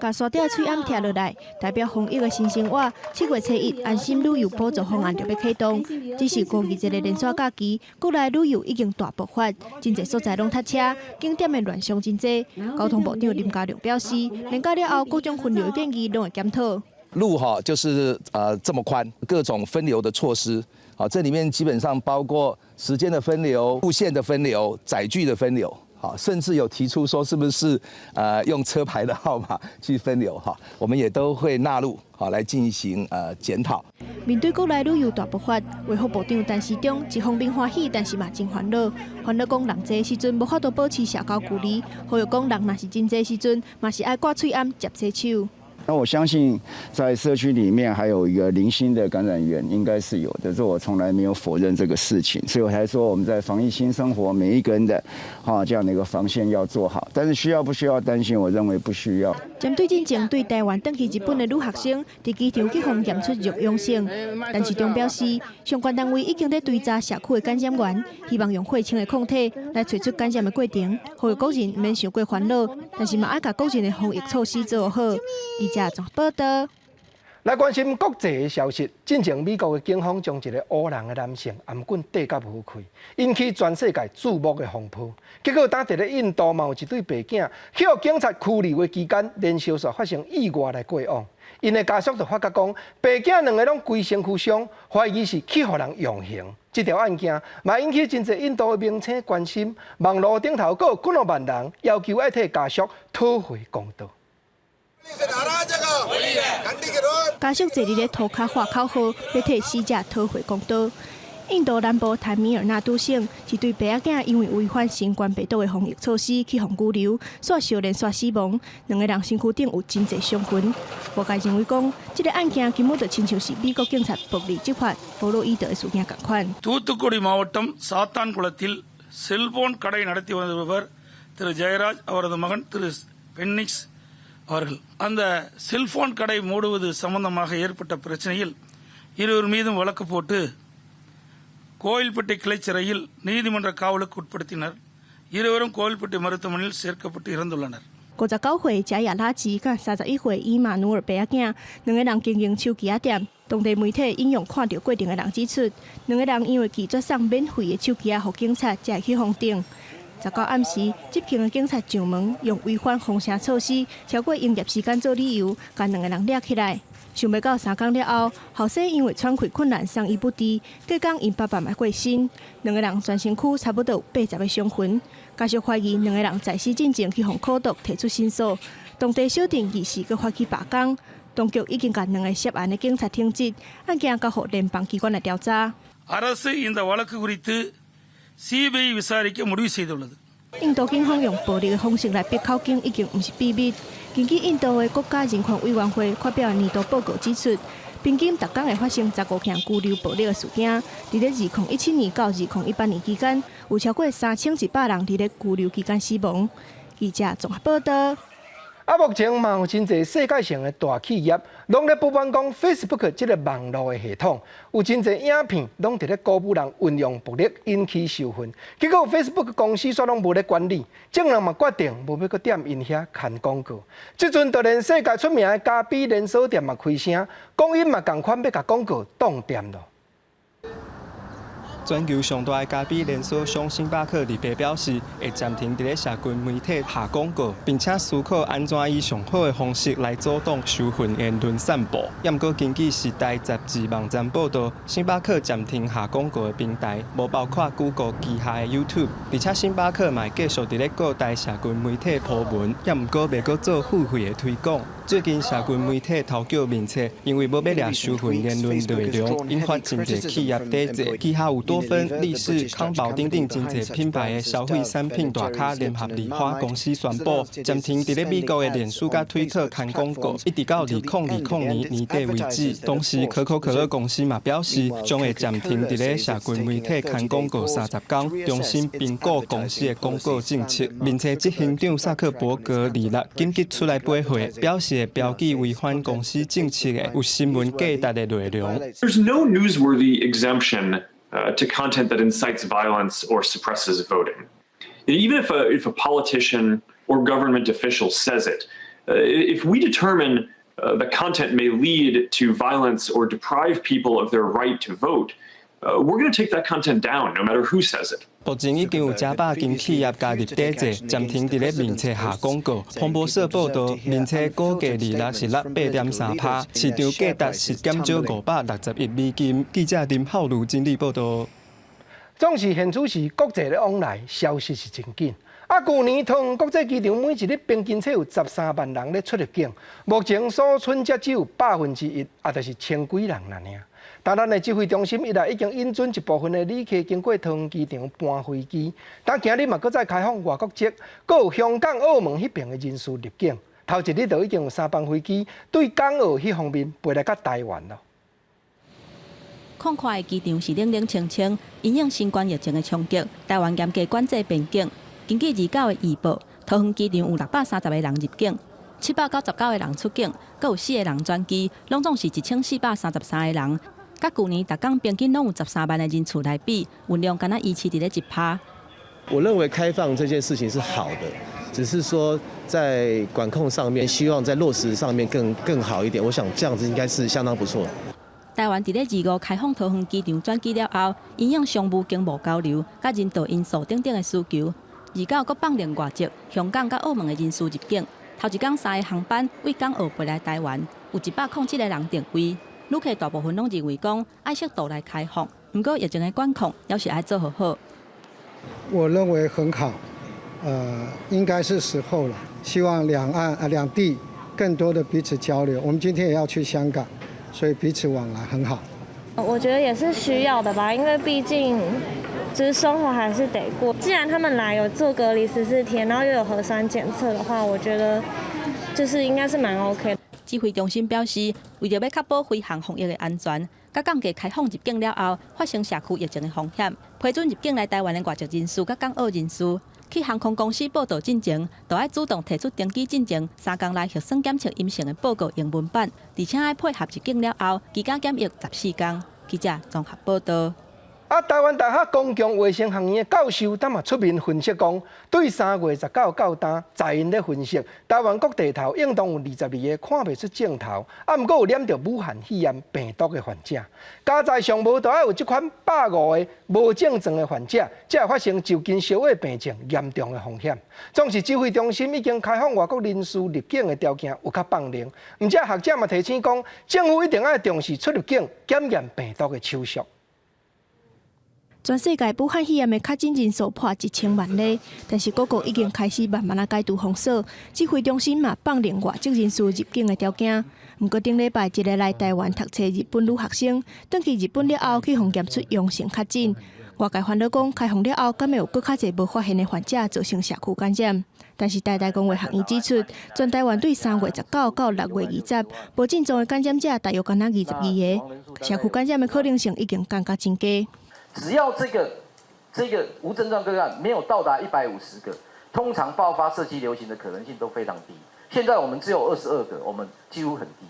Speaker 8: 甲沙雕喙暗拆落来，代表防疫的新生活。7月初1，安心旅游补助方案就要启动。只是过去一个连续假期，国内旅游已经大爆发，真侪所在拢塞车，景点的乱象真侪。交通部长林佳龙表示，连假了后，各种分流建议拢会检讨。
Speaker 17: 路就是这么宽，各种分流的措施，这里面基本上包括时间的分流、路线的分流、载具的分流。甚至有提出说是不是用车牌的号码去分流我们也都会纳入来进行检讨。
Speaker 8: 面对国内旅游大爆发，卫福部长陈时中一方面欢喜，但是嘛真烦恼。烦恼讲人侪时阵无法度保持社交距离，还有讲人若是真侪时阵，嘛是爱挂喙暗接洗手。
Speaker 18: 那我相信，在社区里面还有一个零星的感染源，应该是有的。这我从来没有否认这个事情，所以我才说我们在防疫新生活每一个人的这样的一个防线要做好。但是需要不需要担心？我认为不需要。
Speaker 8: 针对真正对台湾返去日本的女学生，伫机场去互验出弱阳性，陈时中表示，相关单位已经在追查社区的感染源，希望用血清的抗体来找出感染的过程，互国人免伤过烦恼，但是嘛爱甲国人的防疫措施做好。综合报道。
Speaker 1: 来关心国际的消息，进前美国的警方将一个乌人的男性颔棍戴甲无开，引起全世界注目的风波。结果，当伫咧印度嘛有一对白囝去互警察拘留的期间，连续发生意外来过往。因的家属就发觉讲，白囝2个拢规身躯伤，怀疑是去互人用刑。这条案件嘛引起真侪印度的民众关心，网络顶头阁有几万人要求要替家属讨回公道。
Speaker 8: 家属坐伫咧涂骹画口号，要替死者讨回公道。印度南部坦米尔纳都省是对白仔囝因为违反新冠病毒的防疫措施去互拘留，所小连续死亡，2个人身躯顶有真侪伤痕。外界认为讲，这个案件根本就亲像是美国警察暴力执法弗洛伊德的事件同款。
Speaker 2: தூத்துக்குடி மாவட்டம் சாத்தான்குளத்தில் செல்போன் கடை நடத்தி வருபவர் திரு ஜெயராஜ் அவரது மகன் திரு பென்னிக்ஸ் அவர்கள் அந்த செல்போன் கடை மூடுவது சம்பந்தமாக ஏற்பட்ட பிரச்சனையில் இருவர் மீதும் வழக்கு போட்டு கோயில்பட்டி கிளை சிறையில் நீதிமன்ற காவலுக்கு உட்படுத்தினர். இருவரும் கோயில்பட்டி மருத்துவமனையில் சேர்க்கப்பட்டு இறந்துள்ளனர்.
Speaker 8: 59岁贾亚拉吉甲31岁伊马努尔白仔囝，2个人经营手机仔店。当地媒体引用看到过程的人指出，2个人因为拒绝送免费的手机仔给警察，才会去封顶。19暗时，执勤的警察上门，用违反风声措施、超过营业时间做理由，将2个人抓起来。想不到3天了后，后生因为喘气困难，送医不治，隔天因爸爸嘛过身，2个人全身躯差不多有80个伤痕。家属怀疑2个人在死之前去向苦毒提出申诉，当地小镇议事阁发起罢工，当局已经将2个涉案的警察停职，案件交予联邦机关来调查。
Speaker 2: அரசு இந்த வழக்கு குறித்து CBI விசாரிக்க முடிவு செய்துள்ளது.
Speaker 8: 印度警方用暴力的方式来逼口警，已经不是秘密。根据印度的国家人权委员会发表的年度报告指出，平均每天会发生15件拘留暴力的事件。在2017年到2018年期间，有超过3100人在拘留期间死亡。记者综合报道。
Speaker 1: 目前嘛有真侪世界性的大企业，拢咧不满讲 Facebook 这个网络的系统，有真侪影片拢伫咧鼓舞人运用暴力引起仇恨。结果 Facebook 公司煞拢无咧管理，众人嘛决定无要搁踮因遐看广告。即阵就连世界出名的咖啡连锁店嘛开声，讲因嘛共款要甲广告挡店咯。
Speaker 4: 全球上大的咖啡连锁商星巴克立白表示，会暂停伫咧社群媒体下广告，并且思考安怎以上好的方式来阻挡仇恨言论散播。也毋过，根据《时代》杂志网站报道，星巴克暂停下广告的平台，无包括 Google 旗下的 YouTube， 而且星巴克嘛继续伫咧各大社群媒体铺文，也毋过袂搁做付费的推广。最近社群媒体偷叫面册，因为要掠仇恨言论内容，引发真侪企业抵制。旗下有多芬、力士、康宝等等真侪品牌的消费产品大咖联合利华公司宣布暂停伫咧美国的脸书甲推特看广告，一直到2020年年底为止。同时，可口可乐公司嘛表示，将会暂停伫咧社群媒体看广告30天，重新评估公司的广告政策。面册执行长萨克伯格26紧急出来背会，表示。标记违反公司政策的有新闻假达的内容。
Speaker 6: There's no newsworthy exemption to content that incites violence or suppresses voting. Even if a politician or government official says it, if we determine that content may lead to violence or deprive people of their right to vote, we're going to take that content down, no matter who says it. 目前已经有10百间企业加入抵制，暂停伫咧面册下广告。彭博社报道，面册估计利率是8.3%，市场价值是减少560亿美金。记者林浩如整理报道。
Speaker 1: 总是现主是国际的往来，消息是真紧。去年桃园国际机场每一日平均才有13万人咧出入境，目前所存只有1%，就是1000几人啦尔。但咱的指挥中心已经引准一部分的旅客经过桃园机场搬飞机，但今日嘛搁再开放外国籍，搁有香港、澳门迄边的人士入境。头一日就已经有3班飞机对港澳迄方面飞来到台湾了。
Speaker 10: 宽快的机场是冷冷清清，因应新冠疫情的冲击，台湾严格管制边境。根据29的预报，桃园机场有630个人入境，799个人出境，搁有4个人转机，拢总是1433个人。甲去年逐天平均拢有13万的人次来比，运量敢若维持伫咧1%。
Speaker 19: 我认为开放这件事情是好的，只是说在管控上面，希望在落实上面更好一点。我想这样子应该是相当不错。
Speaker 10: 台湾伫咧25开放桃园机场转机了后，因应商务经贸交流、甲人道因素等等的需求，29搁放另外籍香港、甲澳门的人士入境。头一天3个航班为港澳飞来台湾，有107个人订位。旅客大部分拢认为讲爱适度来开放，不过疫情的管控要是爱做好。
Speaker 20: 我认为很好，应该是时候了。希望两地更多的彼此交流。我们今天也要去香港，所以彼此往来很好。
Speaker 3: 我觉得也是需要的吧，因为毕竟就是生活还是得过。既然他们来有做隔离14天，然后又有核酸检测的话，我觉得就是应该是蛮 OK 的。
Speaker 10: 指挥中心表示，为着要确保飞航防疫的安全，甲港界开放入境了后，发生社区疫情的风险，批准入境来台湾的外籍人士甲港澳人士，去航空公司报到进前，都要主动提出登记进前3天内核酸检测阴性的报告英文版，而且要配合入境了后居家检疫14天。记者综合报道。
Speaker 1: 台湾大学公共卫生学院的教授，他嘛出面分析讲，对3月19到单，在因咧分析，台湾各地头应当有22个看袂出镜头，毋过有染着武汉肺炎病毒的患者。加在上无，都要有这款150个无症状的患者，才会发生就近烧胃病症严重的风险。总是指挥中心已经开放外国人士入境的条件有较放灵，而且学者嘛提醒讲，政府一定要重视出入境检验病毒的手续。
Speaker 8: 全世界武汉肺炎的确诊人数破1000万例，但是各国已经开始慢慢解除封锁，指挥中心嘛放零外籍人士入境的条件。不过顶礼拜一个来台湾读册日本女学生，转去日本了后去检验出阳性确诊。外界烦恼讲，开放了后，敢会有更较侪无发现的患者造成社区感染？但是台大公卫学院指出，全台湾对3月19到6月20无症状的感染者大约敢若22个，社区感染的可能性已经降到增加。
Speaker 5: 只要这个无症状个案没有到达150个，通常爆发社区流行的可能性都非常低。现在我们只有22个，我们几乎很低。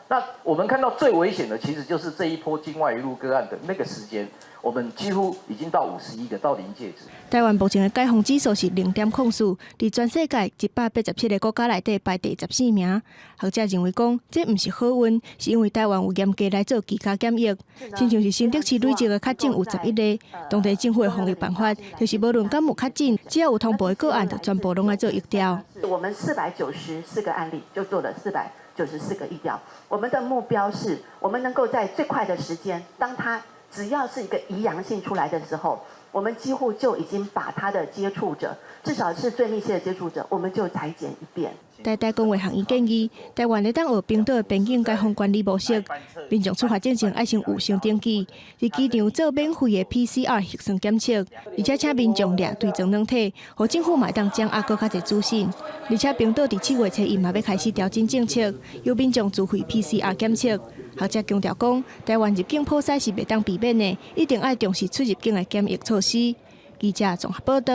Speaker 5: 那我们看到最危险的，其实就是这一波境外移入个案的那个时间，我们几乎已经到51个，到临界值。
Speaker 8: 台湾目前的解封指数是0.04，在全世界187个国家内底排第14名。学者认为讲，这不是好运，是因为台湾有严格来做居家检疫，亲像是新竹市累积的确诊有11个，当地政府的防疫办法就是无论敢有确诊，只要有通报的个案，就全部拢要做疫调。
Speaker 7: 我们494个案例就做了494个疫调，我们的目标是我们能够在最快的时间，当它只要是一个疑阳性出来的时候，我们几乎就已经把他的接触者，至少是最密切的接触者，我们就裁剪一遍。
Speaker 8: 台大公卫学院建议，台湾咧当学冰岛的边境解封管理模式，民众出发进前要先有先登记，伫机场做免费的 PCR 核酸检测，而且请民众掠对症两体，互政府嘛当掌握更较侪资讯。而且冰岛伫7月初一嘛要开始调整政策，由民众自费 PCR 检测。学者强调讲，台湾入境破塞是袂当避免的，一定要重视出入境的检疫措施。记者综合报道。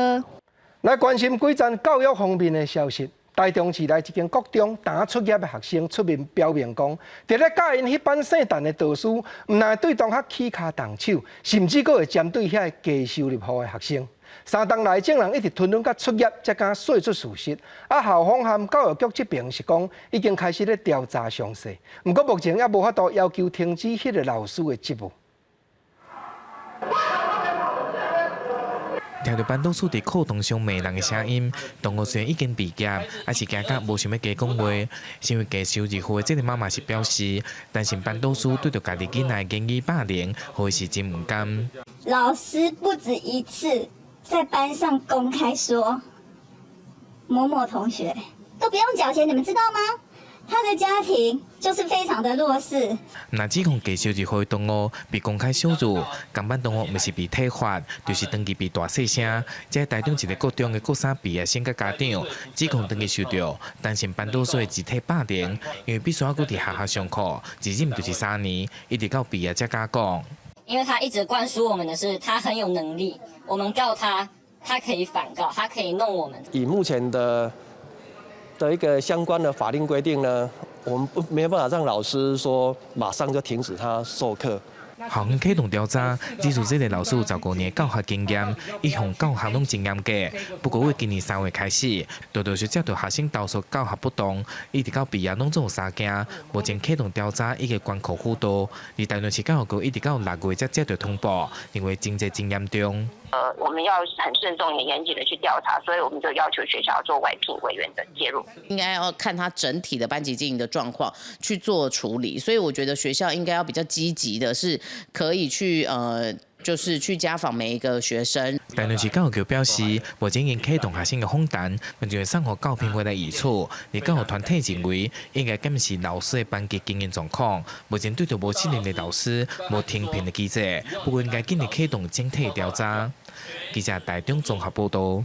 Speaker 1: 来关心几站教育方面的消息。台中市内一间国中刚出业的学生出面表明讲，伫咧教因迄班圣诞的导师，唔但对同学起骹动手，甚至佫会针对遐低收入户的学生。3天内竟然一直吞忍到出业，才敢说出事实。校方和教育局这边是讲，已经开始咧调查详细，不过目前也无法度要求停止迄个老师的职务。
Speaker 9: 听到班导师伫课堂上骂人的声音，同学虽然已经毕业，还是惊甲无想要加讲话。身为低收入户的这个妈妈是表示，担心班导师对着家己囡仔言语霸凌，或是真唔甘。
Speaker 21: 老师不止一次在班上公开说，某某同学都不用缴钱，你们知道吗？他的家庭就是非常的弱势。
Speaker 9: 那指控低收入户的同学被公开羞辱，同班同学毋是被体罚，就是当期被大细声。这台中一个国中的国三毕业生甲家长指控当期受到担心班导师的集体霸凌，因为必须要搁伫学校上课，一任就是3年，一直到毕业才敢讲。
Speaker 22: 因为他一直灌输我们的是他很有能力，我们告他，他可以反告，他可以弄我们。
Speaker 19: 以目前的一个相关的法令规定呢，我们没有办法让老师说马上就停止他授课。
Speaker 9: 校方启动调查，指出这个老师有19年教学经验，一向教学拢真严格。不过，为今年3月开始，陆续接到学生投诉教学不当，一直到毕业拢总有3件。目前启动调查，一个关口辅导。而台南市教育局一直到6月才接到通报，认为真严重。
Speaker 23: 我们要很慎重、也严谨的去调查，所以我们就要求学校做外聘委员的介入。
Speaker 24: 应该要看他整体的班级经营的状况去做处理，所以我觉得学校应该要比较积极的，是可以去就是去家访每一个学生。
Speaker 9: 台南市教育局表示，目前已启动学生的访谈，并将送予教评会来议处。而教育团体认为，应该检视老师的班级经营状况。目前对着无信任的老师、无停评的机制，不过应该尽力启动整体调查。记者台中综合报道。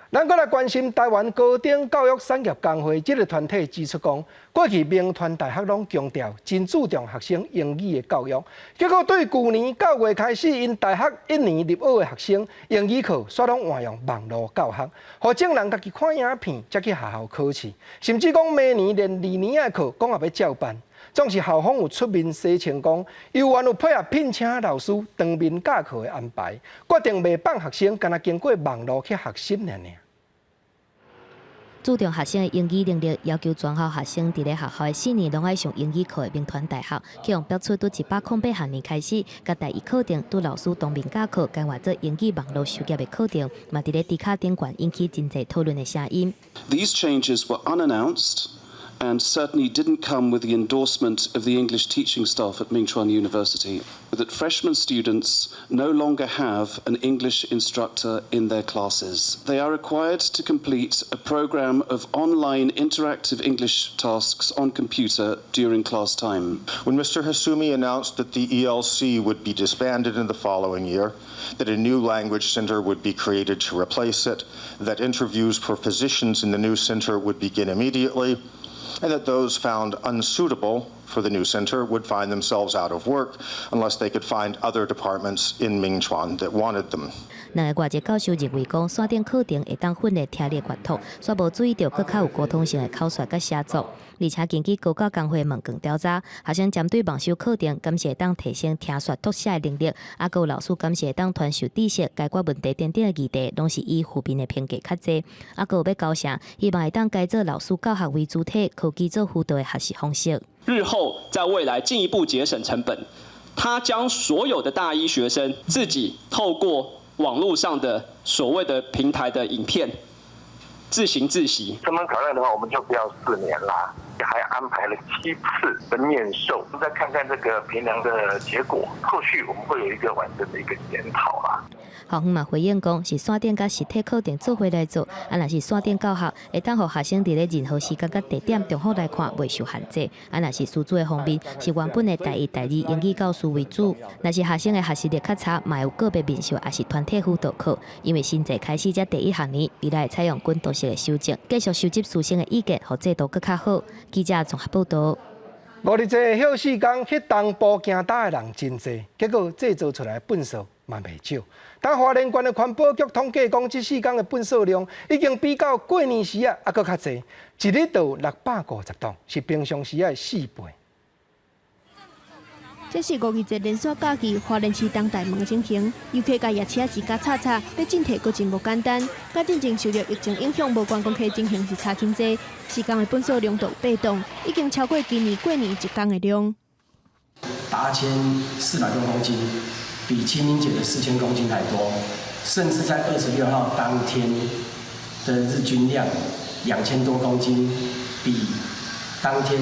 Speaker 1: 咱搁来关心台湾高等教育产业工会这个团体指出讲，过去民传大学拢强调真注重学生英语的教育，结果对去年9月开始，因大学1年入学的学生英语课煞拢换用网络教学，互证人家己看影片才去学校考试，甚至讲明年连2年的课讲也要照办。总是校方有出面说清讲，由原有配合聘请老师当面教课的安排，决定袂放学生，干那经过网络去学习尔。
Speaker 27: 注重学生的英语能力，要求全校学生伫咧学校的4年拢爱上英语课的民团大学，去用标出拄108学年开始，甲第一课程拄老师当面教课，改换做英语网络授业的课程，嘛伫咧迪卡顶悬引起真侪讨论的声音。
Speaker 11: These changes were unannounced and certainly didn't come with the endorsement of the English teaching staff at Ming Chuan University, that freshman students no longer have an English instructor in their classes. They are required to complete a program of online interactive English tasks on computer during class time.
Speaker 12: When Mr. Hasumi announced that the ELC would be disbanded in the following year, that a new language center would be created to replace it, that interviews for positions in the new center would begin immediately, and that those found unsuitable for the new center would find themselves out of work unless they could find other departments in Mingchuan that wanted them.
Speaker 27: 两个外籍教授认为讲，线顶课程会当训练听力阅读，却无注意到更较有沟通性的口说甲写作。而且根据高教工会问卷调查，学生针对网授课程，敢是会当提升听说读写的能力，啊，有老师敢是会当传授知识、解决问题等等的议题，拢是以负面的评价较侪。啊，有要教啥，希望会当改做老师教学为主体，科技做辅导的学习方式。
Speaker 13: 日后在未来进一步节省成本，他将所有的大一学生自己透过网络上的所谓的平台的影片自行自习。
Speaker 14: 这门考验的话，我们就不要4年啦，还安排了7次的面授，再看看这个评量的结果，后续我们会有一个完整的一个检讨啦。
Speaker 27: 校方嘛回应讲，是线顶甲实体课程做伙来做，啊，若是线顶教学，会当互学生伫咧任何时间甲地点中好来看，袂受限制。啊，若是师资的方面，是原本的第1、第2英语教师为主。若是学生的学习力较差，嘛有个别面授，也是团体辅导课。因为新制开始才第1学年，未来会采用滚动式的修正，继续收集师生的意见，互制度更较好。记者综合报道。
Speaker 1: 5日这休息工去东部行搭的人真多，结果制造出来的粪扫嘛袂少。当花莲县的环保局统计讲，这4天的粪扫量已经比较过年时啊还佫较侪，一日就有650吨，是平常时的4倍。
Speaker 8: 这是5日节连续假期，花莲市东大门进行，游客甲夜车自家擦擦，要进体佫真无简单。甲真正受到疫情影响，无观光客进行是差真济。4天的粪扫量就有8吨，已经超过今年过年1天的量。
Speaker 15: 达1400多公斤，比清明节的4000公斤还多，甚至在26号当天的日均量2000多公斤，比当天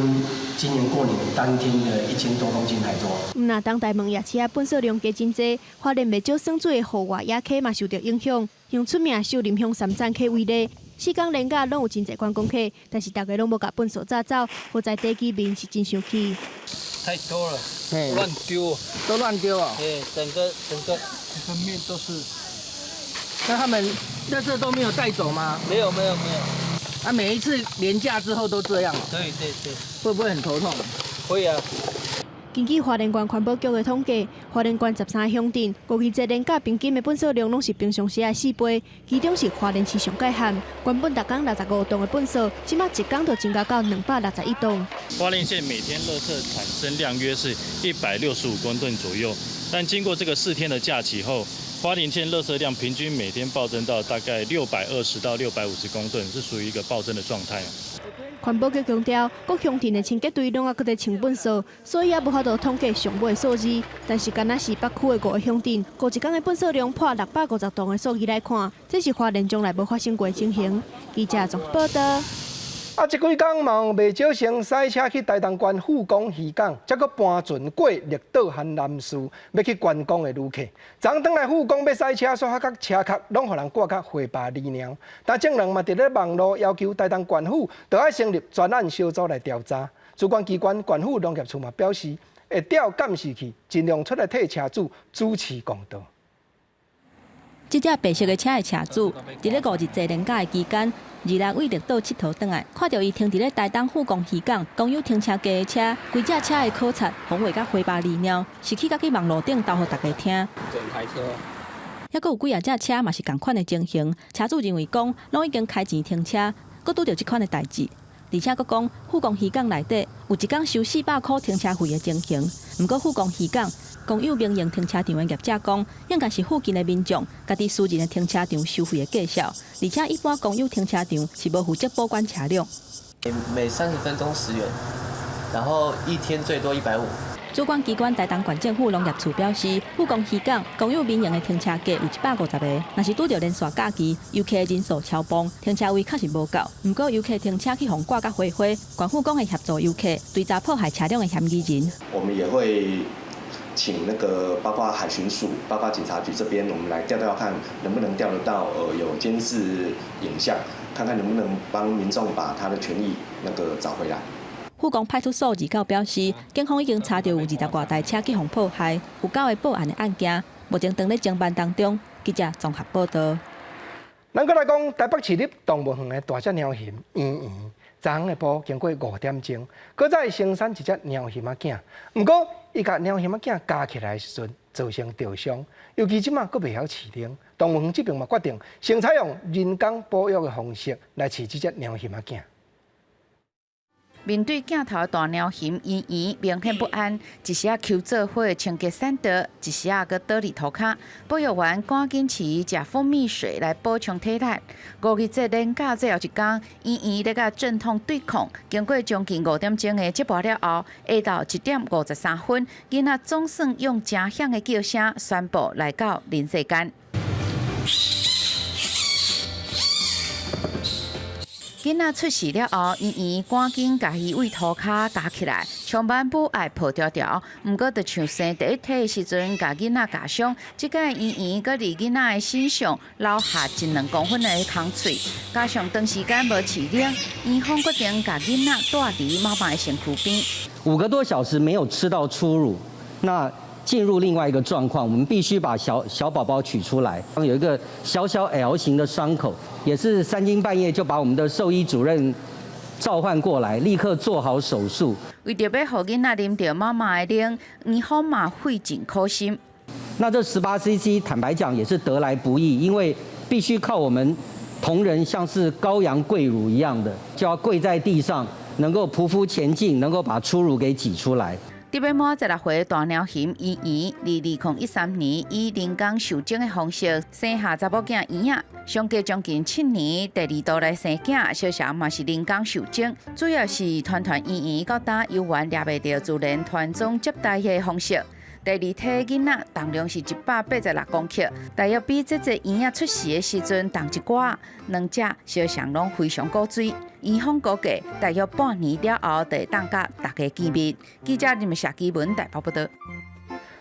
Speaker 15: 今年过年当天的1000多公斤还多。
Speaker 8: 那东大门夜市啊，粪扫量加真济，花莲袂少省水的户外野溪嘛受到影响。用出名秀林乡3站溪为例，4天连假拢有真济观光客，但是大家拢无甲粪扫炸走，好在地基面是真生气。
Speaker 25: 太多了，乱丢，
Speaker 26: 都乱丢啊！
Speaker 25: 对，整个面都是。
Speaker 26: 那他们垃圾都没有带走吗？
Speaker 25: 没有。
Speaker 26: 啊，每一次连假之后都这样。
Speaker 25: 对。
Speaker 26: 会不会很头痛？
Speaker 25: 会啊。
Speaker 8: 根据花莲县环保局的统计，花莲县13个乡镇5日节连假平均的粪扫量拢是平常时的4倍，其中是花莲市上界hạn，原本每天65吨的粪扫，即马1天就增加到261吨。
Speaker 28: 花莲县每天垃圾产生量约是165公吨左右，但经过这个4天的假期后，花莲县垃圾量平均每天暴增到大概620到650公吨，是属于一个暴增的状态。
Speaker 8: 环保局强调，各乡镇的清洁队拢还搁在清粪扫，所以也无法度统计上尾的数字。但是，敢若是北区的5个乡镇，5日天的粪扫量破650吨的数字来看，这是花莲从来无发生过的情形。记者综合报道。
Speaker 1: 啊，这几天嘛有袂少先塞车去台东县富港渔港，才搁搬船过绿岛和南屿，要去观光的旅客。昨昏来富港要塞车，所甲车壳拢互人挂甲灰白泥鸟。但证人嘛伫咧网络要求台东县府，就要成立专案小组来调查。主管机关县府农业处嘛表示，会调监视器，尽量出来替车主主持公道。
Speaker 10: 这只白色的车的车主，伫咧5日坐年假的期间，26为绿岛佚佗回来，看到伊停伫咧台东富港渔港公有停车格的车，规只车的考察防卫甲灰白泥鸟，是去去网络顶投互大家听。
Speaker 25: 整台车。
Speaker 10: 还佫有几只车嘛是同款的情形，车主认为讲，拢已经开钱停车，佫拄到即款的代志。而且佫讲，富港渔港内底有一天收400块停车费的情形。毋过富港渔港公有民营停车场的业者讲，应该是附近的民众家己私人的停车场收费的计少，而且一般公有停车场是无负责保管车辆。
Speaker 2: 每30分钟10元，然后一天最多150。
Speaker 10: 主管机关台东县政府农业处表示，富港渔港公有民营的停车格有150个，若是拄到连续假期，游客的人数超磅，停车位确实无够。毋过游客停车去互挂甲灰花，县府讲会协助游客追查破坏车辆的嫌疑人。
Speaker 3: 我们也会请那个包括海巡署、包括警察局这边，我们来调看能不能调得到有监视影像，看看能不能帮民众把他的权益找回来。
Speaker 10: 富港派出所29表示，警方已经查到有20多台车去互破坏，有9个报案的案件，目前正在侦办当中。记者综合报道。
Speaker 1: 咱搁来讲台北市立动物园的大只猫熊圆圆，昨昏下晡经过5点钟，搁再生产一只猫熊仔囝，不过伊甲猫熊仔囝加起来的时阵造成吊伤，尤其即马搁袂晓饲奶，动物园这边嘛决定先采用人工保育的方式来饲这只猫熊仔囝。
Speaker 4: 面对镜头的大猫熊圆圆，明显不安，一时啊求做伙清洁散德，一时啊搁倒伫涂骹。保育员赶紧饲伊食蜂蜜水来补充体力。5日节连假最后一天，圆圆咧甲阵痛对抗，经过将近5点钟的接驳了后，下到1点53分，囡仔总算用真响的叫声宣布来到人世间。囡仔出事了后，圆圆赶紧甲伊喂涂骹夹起来，上班不爱抱条条。毋过，就像生第一胎的时阵，甲囡仔夹伤，即个圆圆搁伫囡仔的身上留下1-2公分的空喙，加上长时间无饲奶，院方决定甲囡仔带伫妈妈的身躯边。
Speaker 6: 5个多小时没有吃到初乳，那进入另外一个状况，我们必须把小宝宝取出来。有一个小 L 型的伤口，也是3更半夜就把我们的兽医主任召唤过来，立刻做好手术。
Speaker 4: 为着要互囡仔啉到妈妈的奶，院方嘛费尽苦心。
Speaker 6: 那这18cc 坦白讲也是得来不易，因为必须靠我们同仁像是羔羊跪乳一样的，就要跪在地上，能够匍匐前进，能够把初乳给挤出来。
Speaker 4: 伫要满16岁的大猫熊圆圆，2013年以人工受精的方式生下查某囝圆仔，相隔将近7年，第2度来生囝，小小嘛是人工受精，主要是团圆圆到呾幼园抓袂到自然团种接待的方式。第2胎囡仔重量是186公克，大约比这只圆仔出世的时阵重一寡，两只小象拢非常古锥。院方估计大约半年了后，就会当甲大家见面。记者林夏基文台北报道。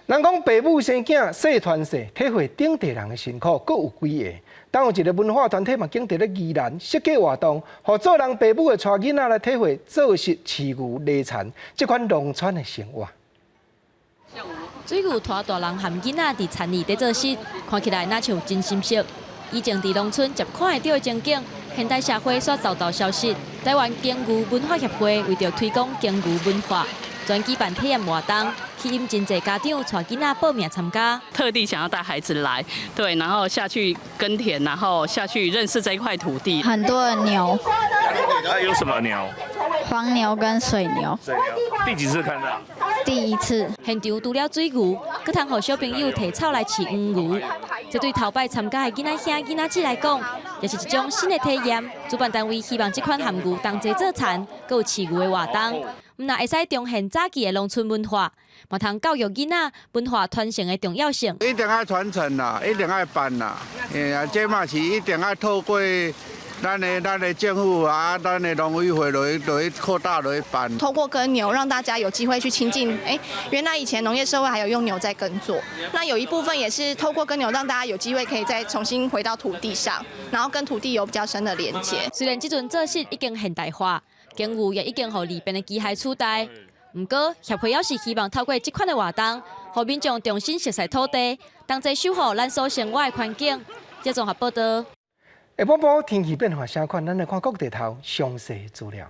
Speaker 1: 人讲爸母生囝细团细，体会顶地人的辛苦，各有几个。当有一个文化团体嘛，经伫咧宜兰设计活动，互做人爸母的带囡仔来体会做事饲牛犁田这款农村的生活。
Speaker 27: 水牛拖大人含囡仔伫田里底做事，看起来那像真心色。以前伫农村接看会到的情景，现代社会煞早早消失。台湾耕牛文化协会为着推广耕牛文化，专举办体验活动，吸引真侪家长带囡仔报名参加。
Speaker 16: 特地想要带孩子来，对，然后下去耕田，然后下去认识这一块土地。
Speaker 17: 很多的牛。
Speaker 18: 有什么牛？
Speaker 17: 黄牛跟水牛。
Speaker 18: 水牛，第几次看到？
Speaker 17: 第1次。
Speaker 27: 现场除了水牛，佮通互小朋友摕草来饲黄牛。这对头摆参加的囡仔兄、囡仔姊来讲，也是一种新的体验。主办单位希望这款含牛同齐做田，佮有饲牛的活动，那会使重现早期的农村文化，嘛通教育囡仔文化传承的重要性。
Speaker 20: 一定要传承啦，一定要办啦，这嘛是一定要透过
Speaker 5: 咱的政府啊，咱的农委会落去扩大落去办。
Speaker 7: 透过耕牛，让大家有机会去亲近。原来以前农业社会还有用牛在耕作，那有一部分也是透过耕牛，让大家有机会可以再重新回到土地上，然后跟土地有比较深的连接。
Speaker 27: 虽然这阵做事已经现代化，耕务也已经互利便的机械取代，不过协会也是希望透过这款的活动，让民众重新熟悉土地，同齐守护咱所生活的环境。这综合报道。
Speaker 1: 下晡晡天气变化啥款？咱来看各地头详细资料。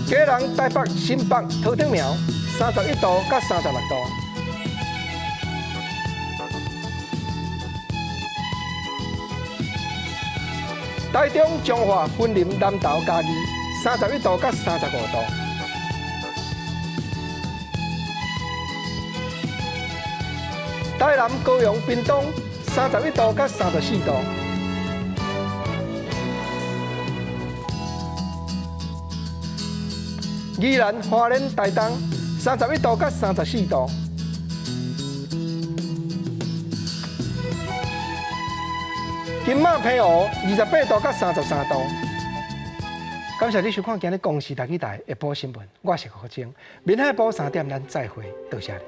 Speaker 1: 基隆、台北、新北、桃竹苗31度到36度。台中、彰化、云林、南投、嘉义31度到35度。台南、高雄、屏东31度到34度。宜兰、花莲、台东31度到34度。金马、澎湖28度到33度。感谢你收看今日公视台语台下晡新闻，我是何晶。明下晡3点咱再会，多谢你。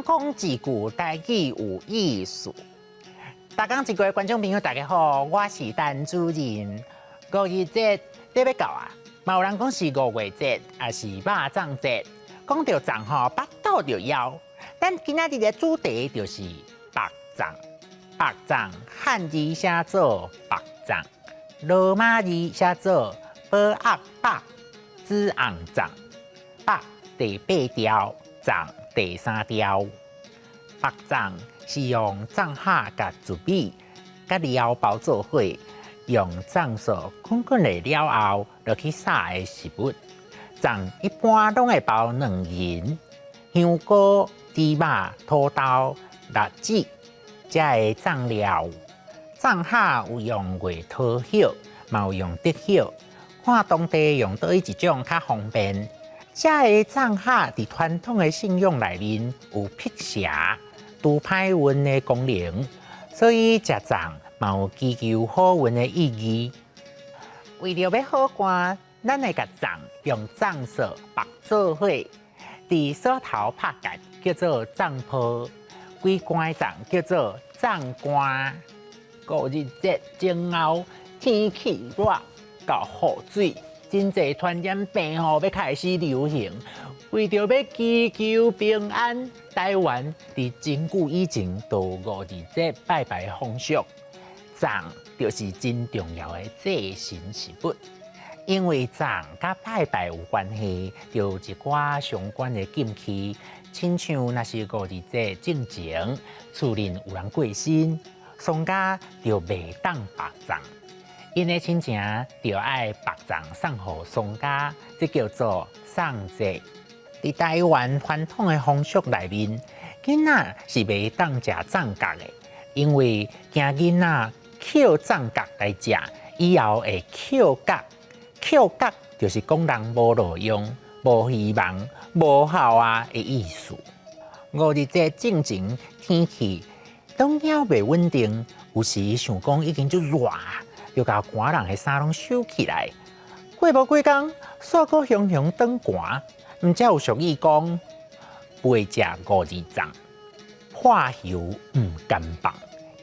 Speaker 19: 讲一句台语有意思。大家一个观众朋友大家好，我是陈主任。5月节得要到啊，嘛有人讲是5月节，也是肉粽节。讲到粽吼，巴肚就枵。但今仔日的主题就是白粽。白粽汉字写做白粽，罗马字写做宝鸭白，子红粽。白第8条，粽第3条。白粽是用粽虾甲糯米甲料包做伙，用粽素滚滚的了后落去撒的食物。粽一般拢会包2仁、香菇、猪肉、土豆、辣子，这个粽料。粽虾有用月桃叶，嘛有用竹叶，看当地用倒一种较方便。这个粽虾伫传统的信仰内面有辟邪、除歹运的功能，所以食粽嘛有祈求好运的意义。为了要好看，咱会甲粽用粽素白做伙，伫锁头拍结叫做粽泡，规罐粽叫做粽干。5日节前后天气热到雨水。真侪传染病要开始流行，为着要祈求平安，台湾伫真久以前都5日节拜拜风俗，粽就是真重要的祭神食物。因为粽甲拜拜有关系，就一寡相关的禁忌，亲像若是5日节正前，厝内有人过身，丧家就袂当白粽。因的亲情就爱白粽送互丧家，这叫做送节。伫台湾传统的风俗内面，囡仔是袂当食粽角的，因为惊囡仔捡粽角来食，以后会捡角。捡角就是讲人无路用、无希望、无效啊的意思。5日节正前天气拢了袂稳定，有时想讲已经就热。就甲寒人的衫拢收起来，过无几工，煞个熊熊转寒。毋则有俗语讲，背食5日粽，破油毋甘放。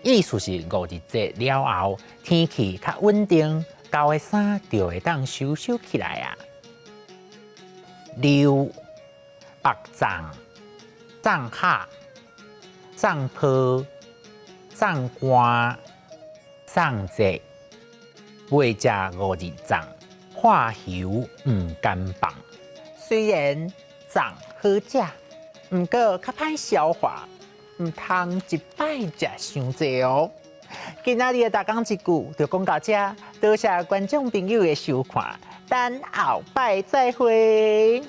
Speaker 19: 意思是5日节了后，天气较稳定，旧的衫就会当收起来啊。溜、白粽、粽虾、粽泡、粽干、粽节，买食5日粽，化油唔甘放。虽然粽好食，唔过较歹消化，唔通一摆食伤济哦。今仔日大讲一句，就讲到这，多谢观众朋友的收看，等后摆再会。